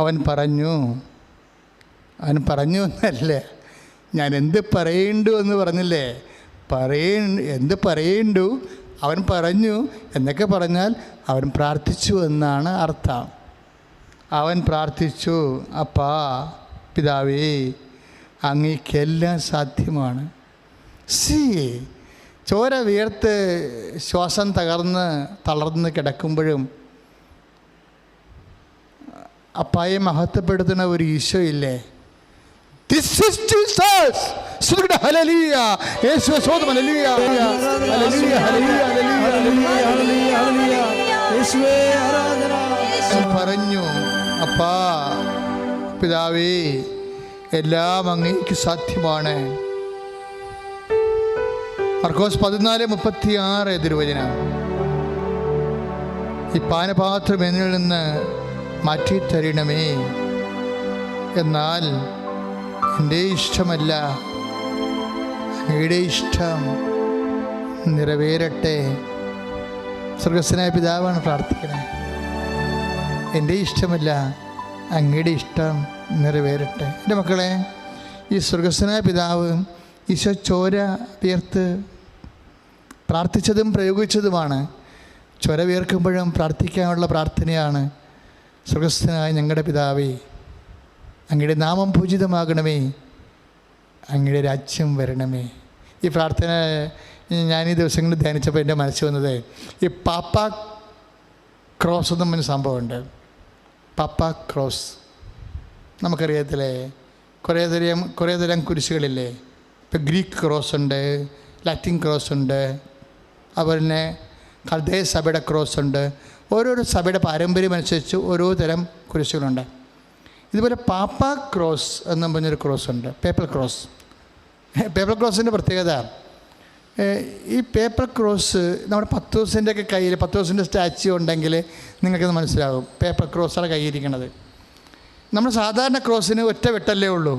അവൻ പറഞ്ഞു എന്നല്ല, ഞാൻ എന്ത് പറയേണ്ടു എന്ന് പറഞ്ഞില്ലേ, എന്ത് പറയേണ്ടു അവൻ പറഞ്ഞു എന്നൊക്കെ പറഞ്ഞാൽ അവൻ പ്രാർത്ഥിച്ചു എന്നാണ് അർത്ഥം. അവൻ പ്രാർത്ഥിച്ചു, അപ്പാ പിതാവേ അങ്ങേക്കെല്ലാം സാധ്യമാണ്. ചോര വിയർത്ത് ശ്വാസം തളർന്ന് കിടക്കുമ്പോഴും അപ്പായെ മഹത്വപ്പെടുത്തുന്ന ഒരു ഈശോ ഇല്ലേ? This is Jesus. Hallelujah. യേശുവേ സ്തോത്രം. ഹല്ലേലൂയ, ഹല്ലേലൂയ, ഹല്ലേലൂയ, ഹല്ലേലൂയ. യേശുവേ ആരാധന. പറഞ്ഞു, അപ്പാ പിതാവേ എല്ലാം അങ്ങേക്ക് സാധ്യമാണ്. മർക്കോസ് 14:36 തിരുവചനം. ഈ പാനപാത്രം എന്നിൽ നിന്ന് മാറ്റിത്തരണമേ, എന്നാൽ എൻ്റെ ഇഷ്ടമല്ല അങ്ങയുടെ ഇഷ്ടം നിറവേറട്ടെ. സ്വർഗ്ഗസ്ഥനായ പിതാവാണ് പ്രാർത്ഥിക്കണേ. എൻ്റെ ഇഷ്ടമല്ല, അങ്ങയുടെ ഇഷ്ടം നിറവേറട്ടെ. എൻ്റെ മക്കളെ, ഈ സ്വർഗസ്ഥനായ പിതാവ് ഈശോ ചോര വിയർത്ത് പ്രാർത്ഥിച്ചതും പ്രയോഗിച്ചതുമാണ്. ചോര വിയർക്കുമ്പോഴും പ്രാർത്ഥിക്കാനുള്ള പ്രാർത്ഥനയാണ്, സ്വർഗസ്ഥനായ ഞങ്ങളുടെ പിതാവേ, അങ്ങയുടെ നാമം പൂജിതമാകണമേ, അങ്ങയുടെ രാജ്യം വരണമേ. ഈ പ്രാർത്ഥന ഞാൻ ഈ ദിവസങ്ങളിൽ ധ്യാനിച്ചപ്പോൾ എൻ്റെ മനസ്സിൽ വന്നത് ഈ പാപ്പ ക്രോസ് എന്നും ഒരു സംഭവമുണ്ട്. പാപ്പ ക്രോസ് നമുക്കറിയത്തില്ലേ, കുറേ തരം കുരിശുകളില്ലേ. ഇപ്പം ഗ്രീക്ക് ക്രോസ് ഉണ്ട്, ലാറ്റിൻ ക്രോസ് ഉണ്ട്, അതുപോലെ തന്നെ കൽദയ സഭയുടെ ക്രോസ് ഉണ്ട്. ഓരോരോ സഭയുടെ പാരമ്പര്യം അനുസരിച്ച് ഓരോ തരം കുരിശുകളുണ്ട്. ഇതുപോലെ പാപ്പ ക്രോസ് എന്നും പറഞ്ഞൊരു ക്രോസ് ഉണ്ട്, പേപ്പർ ക്രോസ്. പേപ്പർ ക്രോസിൻ്റെ പ്രത്യേകത, ഈ പേപ്പർ ക്രോസ് നമ്മുടെ പത്തോസിൻ്റെയൊക്കെ കയ്യിൽ, പത്തോസിൻ്റെ സ്റ്റാച്യു ഉണ്ടെങ്കിൽ നിങ്ങൾക്കത് മനസ്സിലാകും പേപ്പർ ക്രോസാണ് കയ്യിരിക്കണത്. നമ്മൾ സാധാരണ ക്രോസിന് ഒറ്റ വെട്ടല്ലേ ഉള്ളൂ,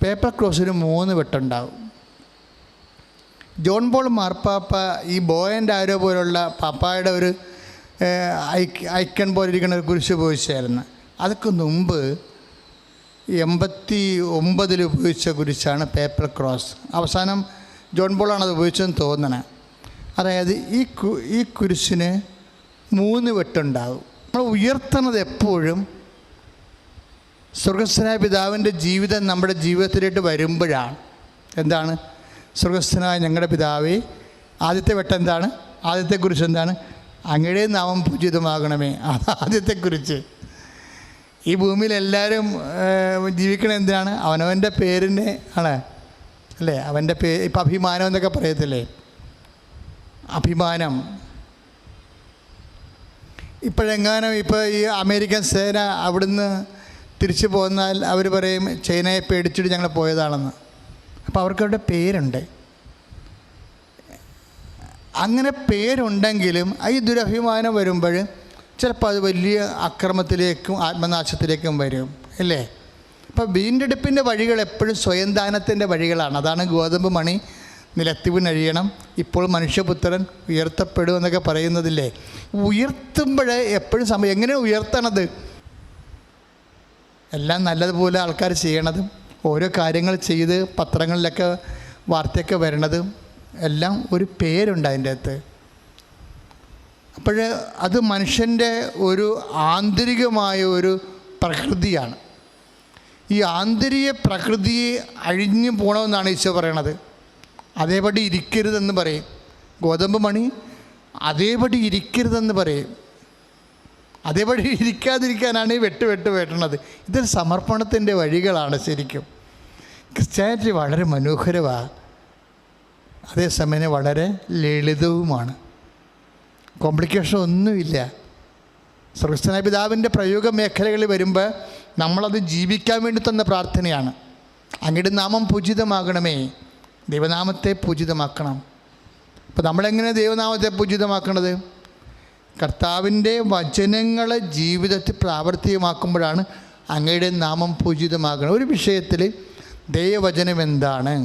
പേപ്പർ ക്രോസിന് 3 വെട്ടുണ്ടാവും. ജോൺ പോൾ മാർപ്പാപ്പ ഈ ബോയൻ്റെ ആരോ പോലുള്ള പാപ്പായുടെ ഒരു ഐക്കൺ പോലെ ഇരിക്കുന്ന ഒരു കുരിശ് ഉപയോഗിച്ചായിരുന്നു. അതൊക്കെ മുമ്പ് 89 ഉപയോഗിച്ച കുരിശാണ് പേപ്പർ ക്രോസ്. അവസാനം ജോൺ പോളാണ് അത് ഉപയോഗിച്ചതെന്ന് തോന്നണേ. അതായത് ഈ കുരിശിന് 3 വെട്ടുണ്ടാകും. നമ്മൾ ഉയർത്തുന്നത് എപ്പോഴും സ്വർഗസ്ഥനായ പിതാവിൻ്റെ ജീവിതം നമ്മുടെ ജീവിതത്തിലേക്ക് വരുമ്പോഴാണ്. എന്താണ്? സ്വർഗസ്ഥനായ ഞങ്ങളുടെ പിതാവേ, ആദ്യത്തെ വെട്ടം എന്താണ്? ആദ്യത്തെ കുരിശ് എന്താണ്? അങ്ങയുടെ നാമം പൂജിതമാകണമേ. അത് ആദ്യത്തെ കുരിശ്. ഈ ഭൂമിയിൽ എല്ലാവരും ജീവിക്കണത് എന്തിനാണ്? അവനവൻ്റെ പേരിനെ ആണ് അല്ലേ? അവൻ്റെ പേര്. ഇപ്പം അഭിമാനം എന്നൊക്കെ പറയത്തില്ലേ, അഭിമാനം. ഇപ്പോഴെങ്ങാനും ഇപ്പോൾ ഈ അമേരിക്കൻ സേന അവിടുന്ന് തിരിച്ചു പോന്നാൽ അവർ പറയും ചൈനയെ പേടിച്ചിട്ട് ഞങ്ങൾ പോയതാണെന്ന്. അപ്പോൾ അവർക്കവരുടെ പേരുണ്ട്. അങ്ങനെ പേരുണ്ടെങ്കിലും ഈ ദുരഭിമാനം വരുമ്പോൾ ചിലപ്പോൾ അത് വലിയ അക്രമത്തിലേക്കും ആത്മനാശത്തിലേക്കും വരും അല്ലേ? അപ്പോൾ വീണ്ടെടുപ്പിൻ്റെ വഴികൾ എപ്പോഴും സ്വയം ദാനത്തിൻ്റെ വഴികളാണ്. അതാണ് ഗോതമ്പ് മണി നിലത്ത് വീണഴിയണം, ഇപ്പോൾ മനുഷ്യപുത്രൻ ഉയർത്തപ്പെടുമെന്നൊക്കെ പറയുന്നതില്ലേ. ഉയർത്തുമ്പോൾ എപ്പോഴും സമയം എങ്ങനെ ഉയർത്തണത്? എല്ലാം നല്ലതുപോലെ ആൾക്കാർ ചെയ്യണതും ഓരോ കാര്യങ്ങൾ ചെയ്ത് പത്രങ്ങളിലൊക്കെ വാർത്തയൊക്കെ വരണതും എല്ലാം ഒരു പേരുണ്ട് അതിൻ്റെ അകത്ത്. അപ്പോൾ അത് മനുഷ്യൻ്റെ ഒരു ആന്തരികമായ ഒരു പ്രകൃതിയാണ്. ഈ ആന്തരിക പ്രകൃതിയെ അഴിഞ്ഞു പോകണമെന്നാണ് ഈശോ പറയണത്. അതേപടി ഇരിക്കരുതെന്ന് പറയും. ഗോതമ്പ് മണി അതേപടി ഇരിക്കരുതെന്ന് പറയും. അതേപടി ഇരിക്കാതിരിക്കാനാണ് ഈ വെട്ടണത്. ഇതൊരു സമർപ്പണത്തിൻ്റെ വഴികളാണ് ശരിക്കും. ക്രിസ്ത്യാനിറ്റി വളരെ മനോഹരമാണ്, അതേസമയം വളരെ ലളിതവുമാണ്. കോംപ്ലിക്കേഷൻ ഒന്നുമില്ല. സ്വർഗസ്ഥനായ പിതാവിൻ്റെ പ്രയോഗ മേഖലകളിൽ വരുമ്പോൾ നമ്മളത് ജീവിക്കാൻ വേണ്ടി തന്ന പ്രാർത്ഥനയാണ്. അങ്ങയുടെ നാമം പൂജിതമാകണമേ, ദൈവനാമത്തെ പൂജിതമാക്കണം. അപ്പോൾ നമ്മളെങ്ങനെ ദൈവനാമത്തെ പൂജിതമാക്കണത്? കർത്താവിൻ്റെ വചനങ്ങൾ ജീവിതത്തിൽ പ്രാവർത്തികമാക്കുമ്പോഴാണ് അങ്ങയുടെ നാമം പൂജിതമാകണം. ഒരു വിഷയത്തിൽ ദൈവവചനം എന്താണ്?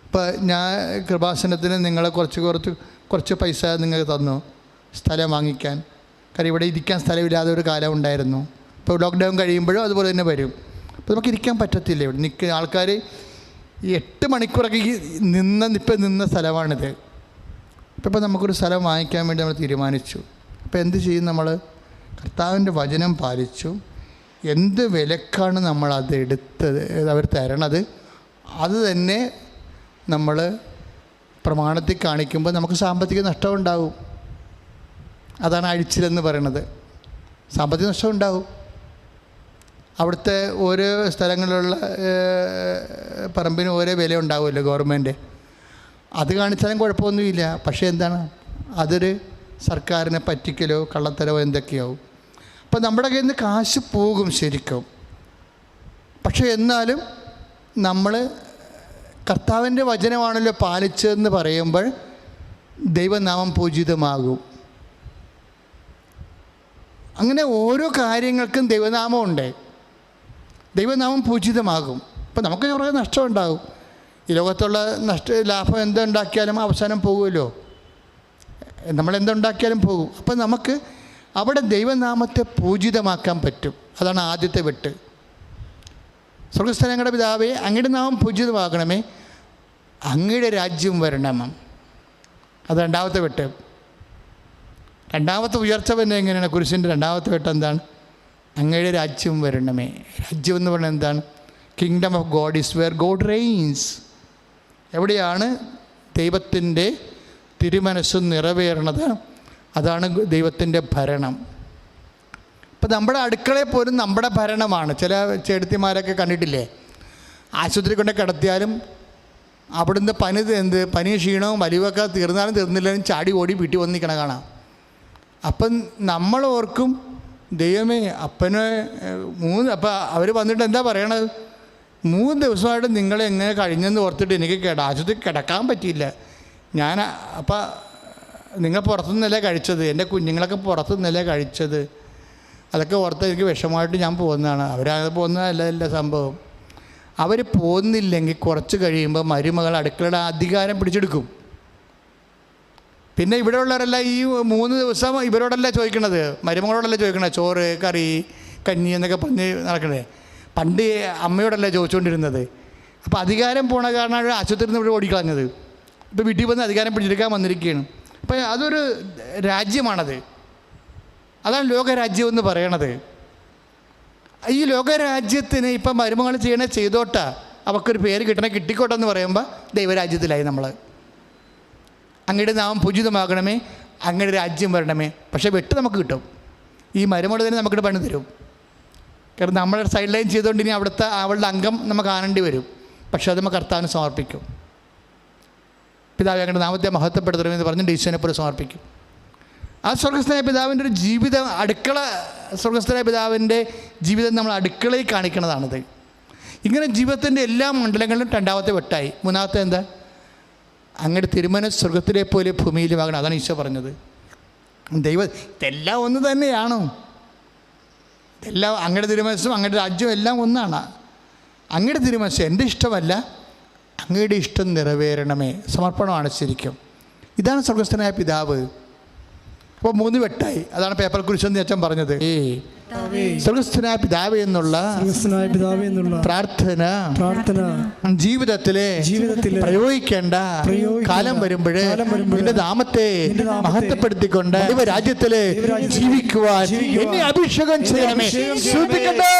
ഇപ്പോൾ ഞാൻ കൃപാസനത്തിന് നിങ്ങളെ കുറച്ച് പൈസ നിങ്ങൾക്ക് തന്നു സ്ഥലം വാങ്ങിക്കാൻ. കാര്യം ഇവിടെ ഇരിക്കാൻ സ്ഥലമില്ലാതെ ഒരു കാലം ഉണ്ടായിരുന്നു. ഇപ്പോൾ ലോക്ക്ഡൗൺ കഴിയുമ്പോഴും അതുപോലെ തന്നെ വരും. അപ്പോൾ നമുക്ക് ഇരിക്കാൻ പറ്റത്തില്ല. ഇവിടെ ആൾക്കാർ 8 മണിക്കൂറൊക്കെ നിന്ന സ്ഥലമാണിത്. ഇപ്പോൾ നമുക്കൊരു സ്ഥലം വാങ്ങിക്കാൻ വേണ്ടി നമ്മൾ തീരുമാനിച്ചു. അപ്പോൾ എന്ത് ചെയ്യും? നമ്മൾ കർത്താവിൻ്റെ വചനം പാലിച്ചു. എന്ത് വിലക്കാണ് നമ്മളത് എടുത്തത്, അവർ തരണത്, അത് തന്നെ നമ്മൾ പ്രമാണത്തിൽ കാണിക്കുമ്പോൾ നമുക്ക് സാമ്പത്തിക നഷ്ടമുണ്ടാവും. അതാണ് അഴിച്ചിലെന്ന് പറയണത്. സാമ്പത്തിക നഷ്ടം ഉണ്ടാവും. അവിടുത്തെ ഓരോ സ്ഥലങ്ങളിലുള്ള പറമ്പിന് ഓരോ വില ഉണ്ടാവുമല്ലോ ഗവൺമെൻറ്. അത് കാണിച്ചാലും കുഴപ്പമൊന്നുമില്ല. പക്ഷേ എന്താണ്, അതൊരു സർക്കാരിനെ പറ്റിക്കലോ കള്ളത്തരവോ എന്തൊക്കെയാവും. അപ്പോൾ നമ്മുടെ കയ്യിൽ നിന്ന് കാശ് പോകും ശരിക്കും. പക്ഷേ എന്നാലും നമ്മൾ കർത്താവിൻ്റെ വചനമാണല്ലോ പാലിച്ചതെന്ന് പറയുമ്പോൾ ദൈവനാമം പൂജിതമാകും. അങ്ങനെ ഓരോ കാര്യങ്ങൾക്കും ദൈവനാമമുണ്ട്. ദൈവനാമം പൂജിതമാകും. അപ്പോൾ നമുക്ക് കുറേ നഷ്ടമുണ്ടാകും. ഈ ലോകത്തുള്ള ലാഭം എന്തുണ്ടാക്കിയാലും അവസാനം പോകുമല്ലോ. നമ്മളെന്തുണ്ടാക്കിയാലും പോകും. അപ്പോൾ നമുക്ക് അവിടെ ദൈവനാമത്തെ പൂജിതമാക്കാൻ പറ്റും. അതാണ് ആദ്യത്തെ വെട്ട്. സ്വർഗ്ഗസ്ഥനായ ഞങ്ങളുടെ പിതാവേ, അങ്ങയുടെ നാമം പൂജിതമാകണമേ, അങ്ങയുടെ രാജ്യം വരണം. അത് രണ്ടാമത്തെ വെട്ട്. രണ്ടാമത്തെ ഉയർച്ച പിന്നെ എങ്ങനെയാണ്? കുരിശിൻ്റെ രണ്ടാമത്തെ വെട്ട് എന്താണ്? അങ്ങയുടെ രാജ്യം വരണമേ. രാജ്യം എന്ന് പറയുന്നത് എന്താണ്? Kingdom of God is where God reigns. എവിടെയാണ് ദൈവത്തിൻ്റെ തിരുമനസ്സ് നിറവേറണത്, അതാണ് ദൈവത്തിൻ്റെ ഭരണം. ഇപ്പം നമ്മുടെ അടുക്കളയിൽ പോലും നമ്മുടെ ഭരണമാണ്. ചില ചേട്ടത്തിമാരൊക്കെ കണ്ടിട്ടില്ലേ, ആശുപത്രി കൊണ്ട് കിടത്തിയാലും അവിടുന്ന് പനി ക്ഷീണവും വലിവൊക്കെ തീർന്നാലും തീർന്നില്ലാലും ചാടി ഓടി വീട്ടിൽ വന്ന് നിൽക്കണ കാണാം. അപ്പം നമ്മൾ ഓർക്കും, ദൈവമേ അപ്പം അവർ വന്നിട്ട് എന്താ പറയണത്, 3 ദിവസമായിട്ട് നിങ്ങളെങ്ങനെ കഴിഞ്ഞെന്ന് ഓർത്തിട്ട് എനിക്ക് ആശുപത്രി കിടക്കാൻ പറ്റിയില്ല. അപ്പം നിങ്ങൾ പുറത്തുനിന്നല്ലേ കഴിച്ചത്, എൻ്റെ കുഞ്ഞുങ്ങളൊക്കെ പുറത്തുനിന്നല്ലേ കഴിച്ചത്, അതൊക്കെ ഓർത്ത് എനിക്ക് വിഷമമായിട്ട് ഞാൻ പോകുന്നതാണ്. അവരത് പോകുന്നതല്ല സംഭവം. അവർ പോകുന്നില്ലെങ്കിൽ കുറച്ച് കഴിയുമ്പോൾ മരുമകൾ അടുക്കളയുടെ അധികാരം പിടിച്ചെടുക്കും. പിന്നെ ഇവിടെ ഉള്ളവരെല്ലാം ഈ 3 ദിവസം ഇവരോടല്ല ചോദിക്കണത്, മരുമകളോടല്ല ചോദിക്കണത്, ചോറ് കറി കഞ്ഞി എന്നൊക്കെ പറഞ്ഞ് നടക്കണേ. പണ്ട് അമ്മയോടല്ല ചോദിച്ചുകൊണ്ടിരുന്നത്. അപ്പോൾ അധികാരം പോണ കാരണമാണ് ആശുപത്രിയിൽ നിന്ന് ഇവിടെ ഓടിക്കളഞ്ഞത്. ഇപ്പോൾ വീട്ടിൽ വന്ന് അധികാരം പിടിച്ചെടുക്കാൻ വന്നിരിക്കുകയാണ്. അപ്പോൾ അതൊരു രാജ്യമാണത്. അതാണ് ലോകരാജ്യം എന്ന് പറയണത്. ഈ ലോകരാജ്യത്തിന് ഇപ്പം മരുമകൾ ചെയ്യണേ ചെയ്തോട്ടാ, അവൾക്കൊരു പേര് കിട്ടിക്കോട്ടെ എന്ന് പറയുമ്പോൾ ദൈവരാജ്യത്തിലായി നമ്മൾ. അങ്ങയുടെ നാമം പൂജിതമാകണമേ, അങ്ങയുടെ രാജ്യം വരണമേ. പക്ഷേ വെട്ട് നമുക്ക് കിട്ടും. ഈ മരുമകൾ തന്നെ നമുക്കിട്ട് പണി തരും. കാരണം നമ്മുടെ സൈഡ് ലൈൻ ചെയ്തുകൊണ്ട് ഇനി അവളുടെ അംഗം നമുക്ക് കാണേണ്ടി വരും. പക്ഷെ അത് നമുക്ക് കർത്താവിന് സമർപ്പിക്കും. പിതാവ് അങ്ങയുടെ നാമത്തെ മഹത്വപ്പെടുത്തണമെന്ന് പറഞ്ഞ് ഈശോനെ പോലെ സമർപ്പിക്കും. ആ സ്വർഗ്ഗസ്ഥനായ പിതാവിൻ്റെ ഒരു ജീവിതം, അടുക്കള, സ്വർഗ്ഗസ്ഥനായ പിതാവിൻ്റെ ജീവിതം നമ്മൾ അടുക്കളയിൽ കാണിക്കുന്നതാണിത്. ഇങ്ങനെ ജീവിതത്തിൻ്റെ എല്ലാ മണ്ഡലങ്ങളിലും രണ്ടാമത്തെ വെട്ടായി. മൂന്നാമത്തെ എന്താ? അങ്ങയുടെ തിരുമനസ്സ് സ്വർഗത്തിലെ പോലെ ഭൂമിയിലുമാകണം. അതാണ് ഈശോ പറഞ്ഞത്. ഇതെല്ലാം ഒന്ന് തന്നെയാണോ? ഇതെല്ലാം അങ്ങയുടെ തിരുമനസ്സും അങ്ങയുടെ രാജ്യവും എല്ലാം ഒന്നാണ്. അങ്ങയുടെ തിരുമനസ്സ് എൻ്റെ ഇഷ്ടമല്ല, അങ്ങയുടെ ഇഷ്ടം നിറവേറണമേ. സമർപ്പണമാണ് ശരിക്കും. ഇതാണ് സ്വർഗ്ഗസ്ഥനായ പിതാവ്. അപ്പോൾ 3 വെട്ടായി. അതാണ് പേപ്പർ കുരിശെന്ന് അച്ഛൻ പറഞ്ഞത്. സ്വർഗ്ഗസ്ഥനായ പിതാവേ എന്നുള്ള പ്രാർത്ഥന ജീവിതത്തിലെ പ്രയോഗിക്കേണ്ട കാലം വരുമ്പോഴേ നിന്റെ നാമത്തെ മഹത്വപ്പെടുത്തിക്കൊണ്ട് ദൈവരാജ്യത്തില് ജീവിക്കുവാൻ എന്നെ അഭിഷേകം ചെയ്യണമേ. ശ്രദ്ധിക്കട്ടെ.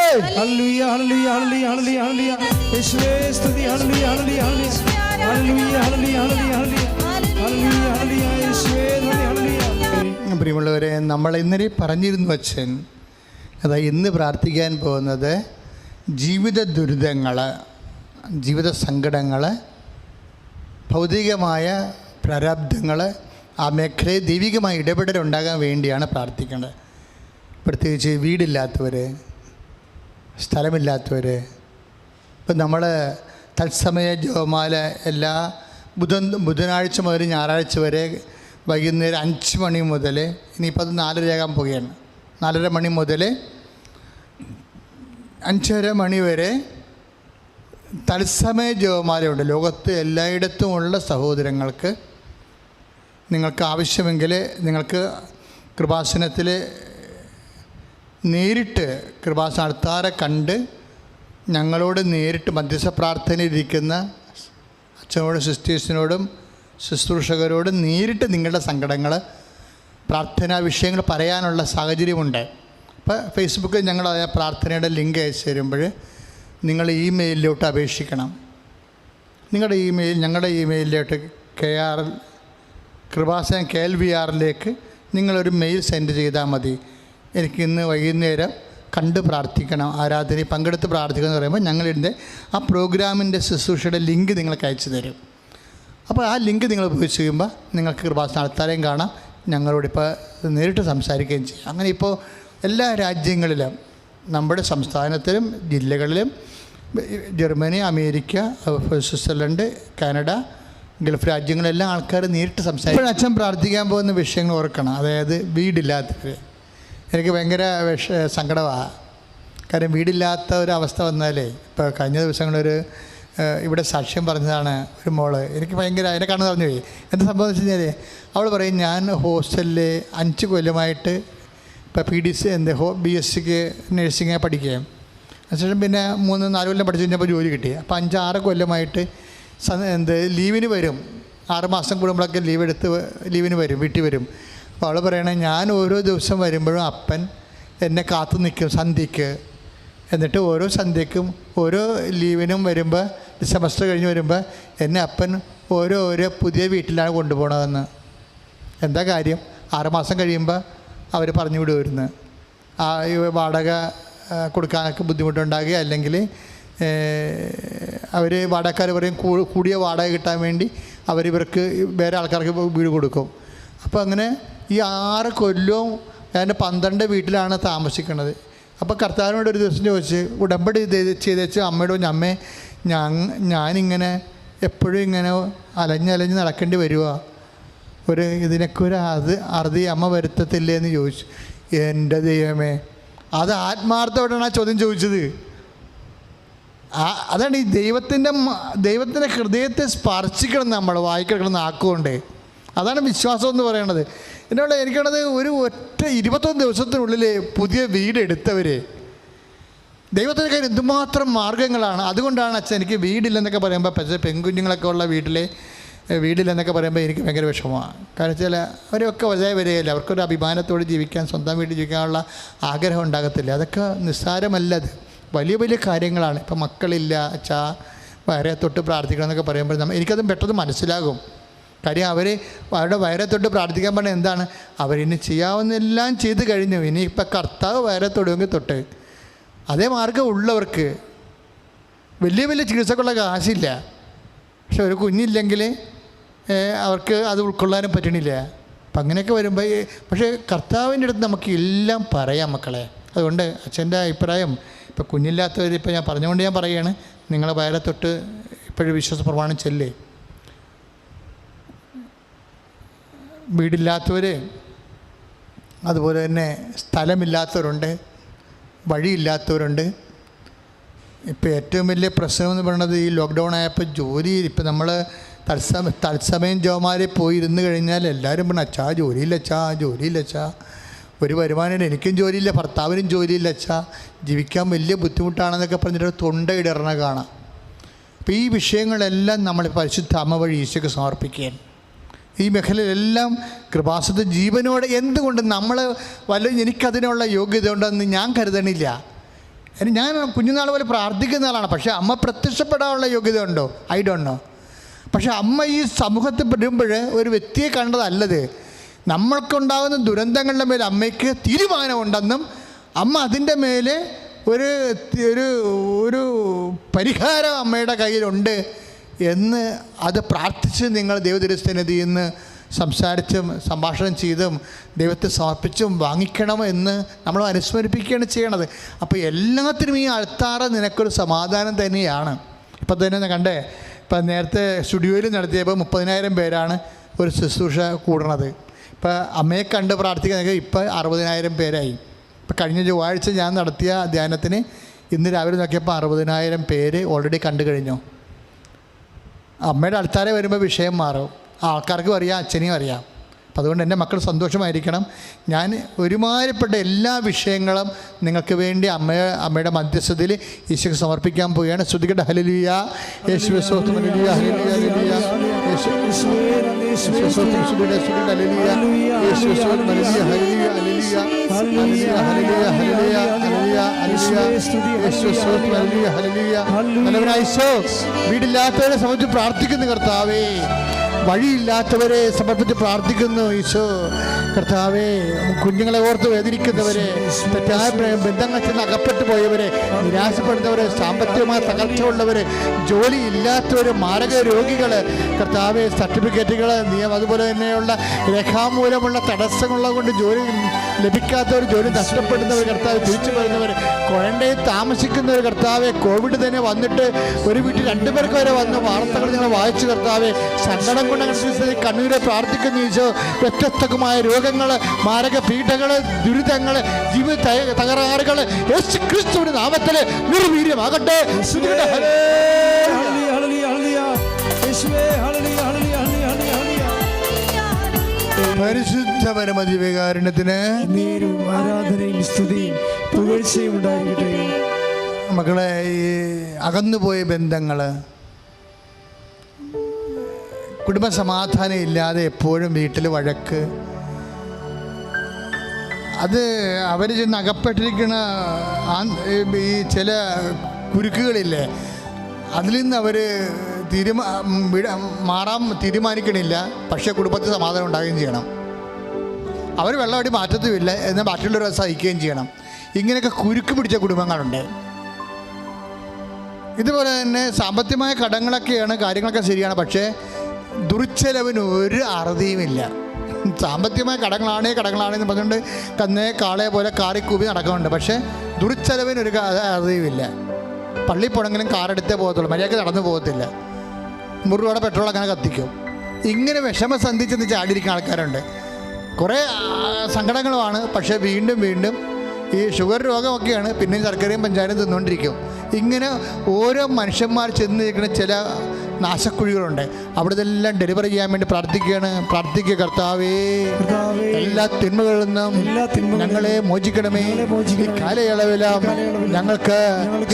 പ്രിയമുള്ളവരെ, നമ്മൾ ഇന്നലെ പറഞ്ഞിരുന്നു അച്ഛൻ, അതായത് ഇന്ന് പ്രാർത്ഥിക്കാൻ പോകുന്നത് ജീവിത ദുരിതങ്ങൾ, ജീവിത സങ്കടങ്ങൾ, ഭൗതികമായ പ്രാരാബ്ധങ്ങൾ, ആ മേഖലയിൽ ദൈവികമായ ഇടപെടൽ ഉണ്ടാകാൻ വേണ്ടിയാണ് പ്രാർത്ഥിക്കേണ്ടത്. പ്രത്യേകിച്ച് വീടില്ലാത്തവർ, സ്ഥലമില്ലാത്തവർ. ഇപ്പം നമ്മൾ തത്സമയ ജപമാല എല്ലാ ബുധനാഴ്ച മുതൽ ഞായറാഴ്ച വരെ വൈകുന്നേരം 5 മണി മുതൽ, ഇനിയിപ്പോൾ അത് 4:30 ആകാൻ പോവുകയാണ്, 4:30 മണി മുതൽ 5:30 മണി വരെ തത്സമയ ജപമാലയുണ്ട്. ലോകത്ത് എല്ലായിടത്തുമുള്ള സഹോദരങ്ങൾക്ക് നിങ്ങൾക്ക് ആവശ്യമെങ്കിൽ നിങ്ങൾക്ക് കൃപാസനത്തിൽ നേരിട്ട് കൃപാസന അടുത്താരെ കണ്ട് ഞങ്ങളോട് നേരിട്ട് മധ്യസ്ഥ പ്രാർത്ഥനയിലിരിക്കുന്ന അച്ഛനോടും സിസ്റ്റേഴ്സിനോടും ശുശ്രൂഷകരോടും നേരിട്ട് നിങ്ങളുടെ സങ്കടങ്ങൾ, പ്രാർത്ഥനാ വിഷയങ്ങൾ പറയാനുള്ള സാഹചര്യമുണ്ട്. അപ്പോൾ ഫേസ്ബുക്കിൽ ഞങ്ങൾ ആ പ്രാർത്ഥനയുടെ ലിങ്ക് അയച്ചു തരുമ്പോൾ നിങ്ങൾ ഇമെയിലിലോട്ട് അപേക്ഷിക്കണം. നിങ്ങളുടെ ഇമെയിൽ ഞങ്ങളുടെ ഇമെയിലിലോട്ട് കൃപാസനം KLVR നിങ്ങളൊരു മെയിൽ സെൻഡ് ചെയ്താൽ മതി. എനിക്ക് ഇന്ന് വൈകുന്നേരം കണ്ട് പ്രാർത്ഥിക്കണം, ആരാധനയിൽ പങ്കെടുത്ത് പ്രാർത്ഥിക്കണം എന്ന് പറയുമ്പോൾ ഞങ്ങളിതിൻ്റെ ആ പ്രോഗ്രാമിൻ്റെ ശുശ്രൂഷയുടെ ലിങ്ക് നിങ്ങൾക്ക് അയച്ചു തരും. അപ്പോൾ ആ ലിങ്ക് നിങ്ങൾ ഉപയോഗിച്ച് കഴിയുമ്പോൾ നിങ്ങൾക്ക് കൃപാസന നടത്താനും കാണാം, ഞങ്ങളോടിപ്പോൾ നേരിട്ട് സംസാരിക്കുകയും ചെയ്യും. അങ്ങനെ ഇപ്പോൾ എല്ലാ രാജ്യങ്ങളിലും, നമ്മുടെ സംസ്ഥാനത്തിലും ജില്ലകളിലും, Germany, America, Switzerland, Canada, Gulf രാജ്യങ്ങളെല്ലാം ആൾക്കാർ നേരിട്ട് സംസാരിക്കും. അച്ഛൻ പ്രാർത്ഥിക്കാൻ പോകുന്ന വിഷയങ്ങൾ ഓർക്കണം. അതായത് വീടില്ലാത്തവർ, എനിക്ക് ഭയങ്കര സങ്കടമാണ്. കാര്യം വീടില്ലാത്ത ഒരവസ്ഥ വന്നാലേ, ഇപ്പോൾ കഴിഞ്ഞ ദിവസങ്ങളൊരു ഇവിടെ സാക്ഷ്യം പറഞ്ഞതാണ് ഒരു മോള്. എനിക്ക് ഭയങ്കര അതിനെ കണ്ണു പറഞ്ഞു പോയി. എന്താ സംഭവം എന്ന് വെച്ച് കഴിഞ്ഞാൽ അവൾ പറയും, ഞാൻ ഹോസ്റ്റലിൽ 5 കൊല്ലമായിട്ട് ഇപ്പോൾ BSc നഴ്സിംഗ് പഠിക്കുകയും അതിനുശേഷം പിന്നെ 3-4 കൊല്ലം പഠിച്ച് കഴിഞ്ഞപ്പോൾ ജോലി കിട്ടി. അപ്പോൾ 5-6 കൊല്ലമായിട്ട് ലീവിന് വരും, 6 മാസം കൂടുമ്പോഴൊക്കെ ലീവിന് വരും, വീട്ടിൽ വരും. അപ്പോൾ അവൾ പറയണേ, ഞാൻ ഓരോ ദിവസം വരുമ്പോഴും അപ്പൻ എന്നെ കാത്തു നിൽക്കും സന്ധ്യയ്ക്ക്. എന്നിട്ട് ഓരോ സന്ധ്യയ്ക്കും ഓരോ ലീവിനും വരുമ്പോൾ, സെമസ്റ്റർ കഴിഞ്ഞ് വരുമ്പോൾ എന്നെ അപ്പൻ ഓരോ പുതിയ വീട്ടിലാണ് കൊണ്ടുപോകണതെന്ന്. എന്താ കാര്യം? 6 മാസം കഴിയുമ്പോൾ അവർ പറഞ്ഞു വിടുമായിരുന്നു. വാടക കൊടുക്കാനൊക്കെ ബുദ്ധിമുട്ടുണ്ടാകുക, അല്ലെങ്കിൽ അവർ വാടകക്കാർ പറയും കൂടിയ വാടക കിട്ടാൻ വേണ്ടി ഇവർക്ക് വേറെ ആൾക്കാർക്ക് വീട് കൊടുക്കും. അപ്പോൾ അങ്ങനെ ഈ 6 കൊല്ലവും ഞാൻ 12 വീട്ടിലാണ് താമസിക്കുന്നത്. അപ്പോൾ കർത്താവിനോട് ഒരു ദിവസം ചോദിച്ച്, ഉടമ്പടി ചെയ്തേച്ച് അമ്മയോട് പറഞ്ഞു, അമ്മേ ഞാനിങ്ങനെ എപ്പോഴും ഇങ്ങനെ അലഞ്ഞ് നടക്കേണ്ടി വരുമോ? ഇതിനൊക്കെ ഒരു അറുതി അമ്മ വരുത്തത്തില്ലേ എന്ന് ചോദിച്ചു. എൻ്റെ ദൈവമേ, അത് ആത്മാർത്ഥമായിട്ടാണ് ആ ചോദ്യം ചോദിച്ചത്. അതാണ് ഈ ദൈവത്തിൻ്റെ ഹൃദയത്തെ സ്പർശിക്കണം, നമ്മൾ വായിക്കണം നാക്കുകൊണ്ട്. അതാണ് വിശ്വാസം എന്ന് പറയണത്. എന്നോട് എനിക്കത് ഒരു ഒറ്റ 21 ദിവസത്തിനുള്ളിൽ പുതിയ വീടെടുത്തവർ ദൈവത്തിൻ്റെ കയ്യിൽ എന്തുമാത്രം മാർഗ്ഗങ്ങളാണ്. അതുകൊണ്ടാണ് അച്ഛൻ എനിക്ക് വീടില്ലെന്നൊക്കെ പറയുമ്പോൾ, പക്ഷേ പെൺകുഞ്ഞുങ്ങളൊക്കെ ഉള്ള വീടില്ലെന്നൊക്കെ പറയുമ്പോൾ എനിക്ക് ഭയങ്കര വിഷമമാണ്. കാരണം വെച്ചാൽ അവരൊക്കെ വലുതായി വരികയില്ല, അവർക്കൊരു അഭിമാനത്തോടെ ജീവിക്കാൻ, സ്വന്തം വീട്ടിൽ ജീവിക്കാനുള്ള ആഗ്രഹം ഉണ്ടാകത്തില്ല. അതൊക്കെ നിസ്സാരമല്ലത്, വലിയ വലിയ കാര്യങ്ങളാണ്. ഇപ്പം മക്കളില്ല അച്ഛാ, വയറെ തൊട്ട് പ്രാർത്ഥിക്കണം എന്നൊക്കെ പറയുമ്പോൾ എനിക്കതും പെട്ടെന്ന് മനസ്സിലാകും. കാര്യം അവരുടെ വയറെ തൊട്ട് പ്രാർത്ഥിക്കാൻ പറഞ്ഞാൽ എന്താണ്? അവരിനി ചെയ്യാവുന്നെല്ലാം ചെയ്ത് കഴിഞ്ഞു, ഇനിയിപ്പോൾ കർത്താവ് വയറെ തൊടുമെങ്കിൽ തൊട്ട്. അതേ മാർഗ്ഗം ഉള്ളവർക്ക് വലിയ വലിയ ചികിത്സക്കുള്ള കാശില്ല, പക്ഷെ ഒരു കുഞ്ഞില്ലെങ്കിൽ അവർക്ക് അത് ഉൾക്കൊള്ളാനും പറ്റണില്ല. അപ്പം അങ്ങനെയൊക്കെ വരുമ്പോൾ പക്ഷേ കർത്താവിൻ്റെ അടുത്ത് നമുക്ക് എല്ലാം പറയാം മക്കളെ. അതുകൊണ്ട് അച്ഛൻ്റെ അഭിപ്രായം, ഇപ്പോൾ കുഞ്ഞില്ലാത്തവർ, ഇപ്പോൾ ഞാൻ പറഞ്ഞുകൊണ്ട് ഞാൻ പറയുകയാണ്, നിങ്ങളെ വയറെ തൊട്ട് ഇപ്പോഴും വിശ്വാസ പ്രമാണം ചെല്ലേ. വീടില്ലാത്തവർ, അതുപോലെ തന്നെ സ്ഥലമില്ലാത്തവരുണ്ട്, വഴിയില്ലാത്തവരുണ്ട്. ഇപ്പോൾ ഏറ്റവും വലിയ പ്രശ്നം എന്ന് പറയുന്നത് ഈ ലോക്ക്ഡൗൺ ആയപ്പോൾ ജോലി, ഇപ്പം നമ്മൾ തത്സമയം ജോമാരെ പോയി ഇരുന്ന് കഴിഞ്ഞാൽ എല്ലാവരും പറഞ്ഞു, അച്ഛാ ജോലിയില്ല, ഒരു വരുമാനം, എനിക്കും ജോലിയില്ല, ഭർത്താവിനും ജോലിയില്ല അച്ഛാ, ജീവിക്കാൻ വലിയ ബുദ്ധിമുട്ടാണെന്നൊക്കെ പറഞ്ഞിട്ട് തൊണ്ടയിടറണ കാണാം. അപ്പോൾ ഈ വിഷയങ്ങളെല്ലാം നമ്മൾ പരിശുദ്ധ അമ്മ വഴി ഈശോയ്ക്ക് സമർപ്പിക്കുകയാണ്. ഈ മേഖലയിലെല്ലാം കൃപാസന ജീവനോടെ, എന്തുകൊണ്ട് നമ്മൾ എനിക്കതിനുള്ള യോഗ്യത ഉണ്ടെന്ന് ഞാൻ കരുതണില്ല. ഞാൻ കുഞ്ഞുനാൾ പോലെ പ്രാർത്ഥിക്കുന്ന ആളാണ്, പക്ഷേ അമ്മ പ്രത്യക്ഷപ്പെടാനുള്ള യോഗ്യത ഉണ്ടോ? I don't know. പക്ഷേ അമ്മ ഈ സമൂഹത്തിൽ പെടുമ്പോൾ ഒരു വ്യക്തിയെ കണ്ടതല്ലത്. നമ്മൾക്കുണ്ടാകുന്ന ദുരന്തങ്ങളുടെ മേൽ അമ്മയ്ക്ക് തീരുമാനമുണ്ടെന്നും അമ്മ അതിൻ്റെ മേലെ ഒരു പരിഹാരം അമ്മയുടെ കയ്യിലുണ്ട് എന്ന് അത് പ്രാർത്ഥിച്ച് നിങ്ങൾ ദൈവതിരുസന്നിധിയിൽ നിന്ന് സംസാരിച്ചും സംഭാഷണം ചെയ്തും ദൈവത്തെ സമർപ്പിച്ചും വാങ്ങിക്കണം എന്ന് നമ്മൾ അനുസ്മരിപ്പിക്കുകയാണ് ചെയ്യണത്. അപ്പോൾ എല്ലാത്തിനും ഈ അൾത്താറ് നിനക്കൊരു സമാധാനം തന്നെയാണ്. ഇപ്പം തന്നെ കണ്ടേ, ഇപ്പം നേരത്തെ സ്റ്റുഡിയോയിൽ നടത്തിയപ്പോൾ 30,000 പേരാണ് ഒരു ശുശ്രൂഷ കൂടണത്. ഇപ്പം അമ്മയെ കണ്ട് പ്രാർത്ഥിക്കുന്നതൊക്കെ ഇപ്പം 60,000 പേരായി. ഇപ്പം കഴിഞ്ഞ ചൊവ്വാഴ്ച ഞാൻ നടത്തിയ ധ്യാനത്തിന് ഇന്ന് രാവിലെ നോക്കിയപ്പോൾ 60,000 പേര് ഓൾറെഡി കണ്ടു കഴിഞ്ഞു. അമ്മയുടെ അടുത്താരെ വരുമ്പോൾ വിഷയം മാറും, ആൾക്കാർക്കും അറിയാം, അച്ഛനെയും അറിയാം. അപ്പം അതുകൊണ്ട് എൻ്റെ മക്കൾ സന്തോഷമായിരിക്കണം. ഞാൻ ഒരുമാതിരിപ്പെട്ട എല്ലാ വിഷയങ്ങളും നിങ്ങൾക്ക് വേണ്ടി അമ്മയുടെ മധ്യസ്ഥതയിൽ ഈശോയ്ക്ക് സമർപ്പിക്കാൻ പോവുകയാണ്. ശ്രുതികട്ടെ ഹല്ലേലൂയ, യേശുവേ സ്തോത്രം, ഹല്ലേലൂയ, ഹല്ലേലൂയ, ഹല്ലേലൂയ, യേശുവേ സ്തോത്രം, ഹല്ലേലൂയ, ഹല്ലേലൂയ, യേശുവേ സ്തോത്രം, ഹല്ലേലൂയ, ഹല്ലേലൂയ, ഹല്ലേലൂയ, ഹല്ലേലൂയ, ഹല്ലേലൂയ, യേശുവേ സ്തോത്രം, ഹല്ലേലൂയ, ഹല്ലേലൂയ. നല്ലവനായ ഈശോ, വീടില്ലാത്തവരെ സംബന്ധിച്ച് പ്രാർത്ഥിക്കുന്നു കർത്താവേ, വഴിയില്ലാത്തവരെ സമർപ്പിച്ച് പ്രാർത്ഥിക്കുന്നു ഈശോ. കർത്താവേ, കുഞ്ഞുങ്ങളെ ഓർത്ത് വേദനിക്കുന്നവരെ, തെറ്റായ ബന്ധങ്ങൾ ചെന്ന് അകപ്പെട്ടു പോയവരെ, നിരാശപ്പെടുന്നവരെ, സാമ്പത്തികമായ തകർച്ച ഉള്ളവരെ, ജോലി ഇല്ലാത്തവർ, മാരക രോഗികൾ, കർത്താവെ സർട്ടിഫിക്കറ്റുകൾ, അതുപോലെ തന്നെയുള്ള രേഖാമൂലമുള്ള തടസ്സങ്ങളുള്ളത് കൊണ്ട് ജോലി ലഭിക്കാത്തവർ, ജോലി നഷ്ടപ്പെടുന്നവർ, കർത്താവ് തിരിച്ചു വരുന്നവർ, ക്വാറന്റൈൻ താമസിക്കുന്നവർ, കർത്താവെ കോവിഡ് തന്നെ വന്നിട്ട് ഒരു വീട്ടിൽ 2 പേർക്ക് വരെ വന്ന് വാർത്തകൾ നിങ്ങൾ വായിച്ചു കർത്താവെ, സങ്കടം കൊണ്ട് കണ്ണീരെ പ്രാർത്ഥിക്കുന്ന ഈശോ. വ്യത്യസ്തമായ രോഗങ്ങൾ, മാരക പീഠകൾ, ദുരിതങ്ങൾ, ജീവിത തകരാറുകൾ യേശു ക്രിസ്തുവിന്റെ നാമത്തിൽ നിർവീര്യമാകട്ടെ. പരിശുദ്ധ പരമദിവ്യകാരുണ്യത്തിന് നേരും ആരാധനയും സ്തുതിയും പുകഴ്ചയും ഉണ്ടായിരിക്കട്ടെ. മക്കളെ, ഈ അകന്നുപോയ ബന്ധങ്ങൾ, കുടുംബ സമാധാനം ഇല്ലാതെ എപ്പോഴും വീട്ടിൽ വഴക്ക്, അത് അവർ ചെന്ന് അകപ്പെട്ടിരിക്കുന്ന ഈ ചില കുരുക്കുകളില്ലേ, അതിൽ നിന്ന് അവർ മാറാൻ തീരുമാനിക്കണില്ല. പക്ഷേ കുടുംബത്തിൽ സമാധാനം ഉണ്ടാകുകയും ചെയ്യണം. അവർ വെള്ളമടി മാറ്റത്തുമില്ല, എന്നാൽ ബാക്കിയുള്ളവരെ സഹിക്കുകയും ചെയ്യണം. ഇങ്ങനെയൊക്കെ കുരുക്ക് പിടിച്ച കുടുംബങ്ങളുണ്ട്. ഇതുപോലെ തന്നെ സാമ്പത്തികമായ കടങ്ങളൊക്കെയാണ്, കാര്യങ്ങളൊക്കെ ശരിയാണ്. പക്ഷേ ദുർച്ചെലവിന് ഒരു അറുതിയുമില്ല. സാമ്പത്തികമായ കടങ്ങളാണെന്ന് പറഞ്ഞുകൊണ്ട് കന്നേ കാളയെ പോലെ കാറിക്കൂപ്പി നടക്കുന്നുണ്ട്. പക്ഷേ ദുർച്ചെലവിനൊരു അറുതിയുമില്ല. പള്ളി പോണെങ്കിലും കാറെടുത്തേ പോകത്തുള്ളൂ, മര്യാദയ്ക്ക് നടന്നു പോകത്തില്ല. 100 രൂപയുടെ പെട്രോൾ അങ്ങനെ കത്തിക്കും. ഇങ്ങനെ വിഷമസന്ധി ചെന്ന് ചാടിയിരിക്കുന്ന ആൾക്കാരുണ്ട്. കുറേ സങ്കടങ്ങളുമാണ്. പക്ഷേ വീണ്ടും വീണ്ടും ഈ ഷുഗർ രോഗമൊക്കെയാണ്, പിന്നെയും ശർക്കരയും പഞ്ചാരയും തിന്നുകൊണ്ടിരിക്കും. ഇങ്ങനെ ഓരോ മനുഷ്യന്മാർ ചെന്നിരിക്കുന്ന ചില നാശക്കുഴികളുണ്ട്. അവിടെ ഇതെല്ലാം ഡെലിവറി ചെയ്യാൻ വേണ്ടി പ്രാർത്ഥിക്കുക. കർത്താവേ, എല്ലാ തിന്മകളിൽ നിന്നും ഞങ്ങളെ മോചിക്കണമേ. ഈ കാലയളവിലും ഞങ്ങൾക്ക്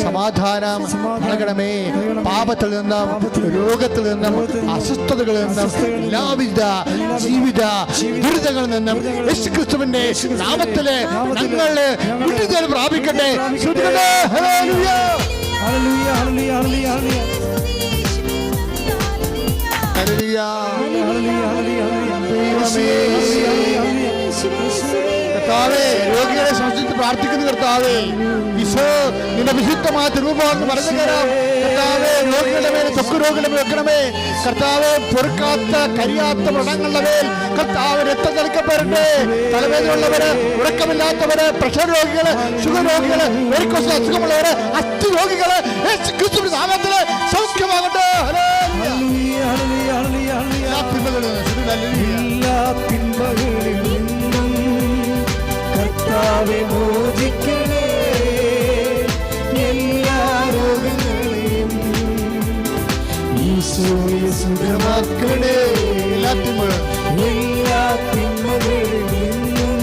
സമാധാനം നൽകണമേ. പാപത്തിൽ നിന്നും, രോഗത്തിൽ നിന്നും, അസ്വസ്ഥതകളിൽ നിന്നും, എല്ലാവിധ ജീവിത ദുരിതങ്ങളിൽ നിന്നും യേശുക്രിസ്തുവിന്റെ നാമത്തില് ഞങ്ങള് വിടുതൽ പ്രാപിക്കട്ടെ. ഹല്ലേലൂയ, ഹല്ലേലൂയ, ഹല്ലേലൂയ, കർത്താവേ, രോഗികളെ സംബന്ധിച്ച് പ്രാർത്ഥിക്കുന്നു. കർത്താവേ, ഈശോ നിന്റെ വിശുദ്ധമായ തിരുമുഖം പറഞ്ഞു തരാം. കർത്താവേ, രോഗികളുടെ മേൽ, ത്വക്ക് രോഗികളുടെ മേൽ വെക്കണമേ. കർത്താവേ, പൊറുക്കാത്ത കരിയാത്ത വ്രണങ്ങളുടെ മേൽ കർത്താവ് രക്തം തളിക്കപ്പെടട്ടെ. തലവേദനയുള്ളവര്, ഉറക്കമില്ലാത്തവര്, പ്രഷർ രോഗികള്, ഷുഗർ രോഗികള്, വെരിക്കോസ് അസുഖമുള്ളവര്, അസ്ഥി രോഗികള് ക്രിസ്തുവിന്റെ നാമത്തില് സൗഖ്യമാകട്ടെ. എല്ലാ തിന്മകളിൽ നിന്നും കർത്താവേ മോചിക്കണേ. എല്ലാ രോഗങ്ങളെയും ഈശോയെ സുഖമാക്കണേ. എല്ലാ തിന്മകളിൽ നിന്നും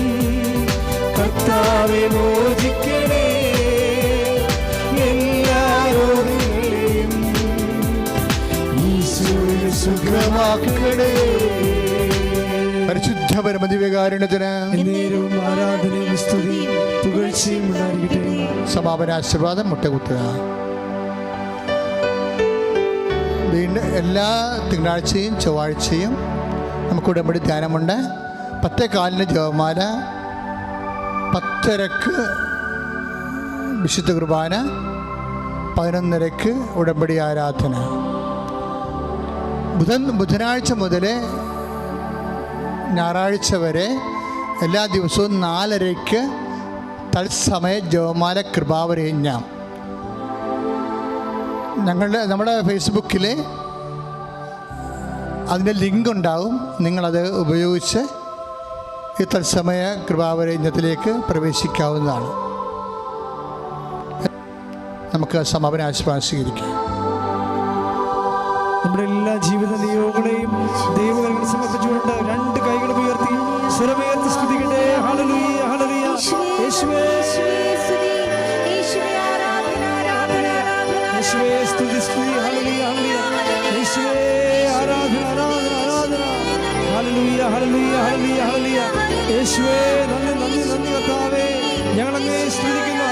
കർത്താവേ മോചിക്കണേ. എല്ലാ രോഗങ്ങളെയും ഈശോയെ സുഖമാക്കണേ. പരിശുദ്ധ പരമദിവ്യകാരുണ്യത്തിന് നേരവും ആരാധനയും സ്തുതിയും പുകഴ്ചയും ഉണ്ടായിരിക്കട്ടെ. സമാപന ആശീർവാദം മുട്ടകുത്തുക. വീണ്ടും എല്ലാ തിങ്കളാഴ്ചയും ചൊവ്വാഴ്ചയും നമുക്ക് ഉടമ്പടി ധ്യാനമുണ്ട്. 10:15 ജപമാല, 10:30 വിശുദ്ധ കുർബാന, 11:30 ഉടമ്പടി ആരാധന. ബുധനാഴ്ച മുതൽ ഞായറാഴ്ച വരെ എല്ലാ ദിവസവും 4:30 തത്സമയ ജപമാല കൃപാവരയജ്ഞം. നമ്മുടെ ഫേസ്ബുക്കിൽ അതിൻ്റെ ലിങ്ക് ഉണ്ടാവും. നിങ്ങളത് ഉപയോഗിച്ച് ഈ തത്സമയ കൃപാവരയജ്ഞത്തിലേക്ക് പ്രവേശിക്കാവുന്നതാണ്. നമുക്ക് സമാപന ആശീർവാദം സ്വീകരിക്കാം. നമ്മുടെ എല്ലാ ജീവിത നിയോഗങ്ങളെയും ദൈവകരങ്ങൾ സമർപ്പിച്ചുകൊണ്ട് 2 കൈകൾ ഉയർത്തി സ്വരമുയർത്തി സ്തുതിക്കട്ടെ. ഹല്ലേലൂയ, ഹല്ലേലൂയ. യേശുവേ, യേശുവേ സ്തുതി, സ്തുതി. ഹല്ലേലൂയ, ഹല്ലേലൂയ. യേശുവേ ആരാധന, ആരാധന, ആരാധന. ഹല്ലേലൂയ, ഹല്ലേലൂയ, ഹല്ലേലൂയ, ഹല്ലേലൂയ. യേശുവേ നന്ദി, നന്ദി, നന്ദി. കർത്താവേ, ഞങ്ങളങ്ങേ സ്തുതിക്കുന്നു.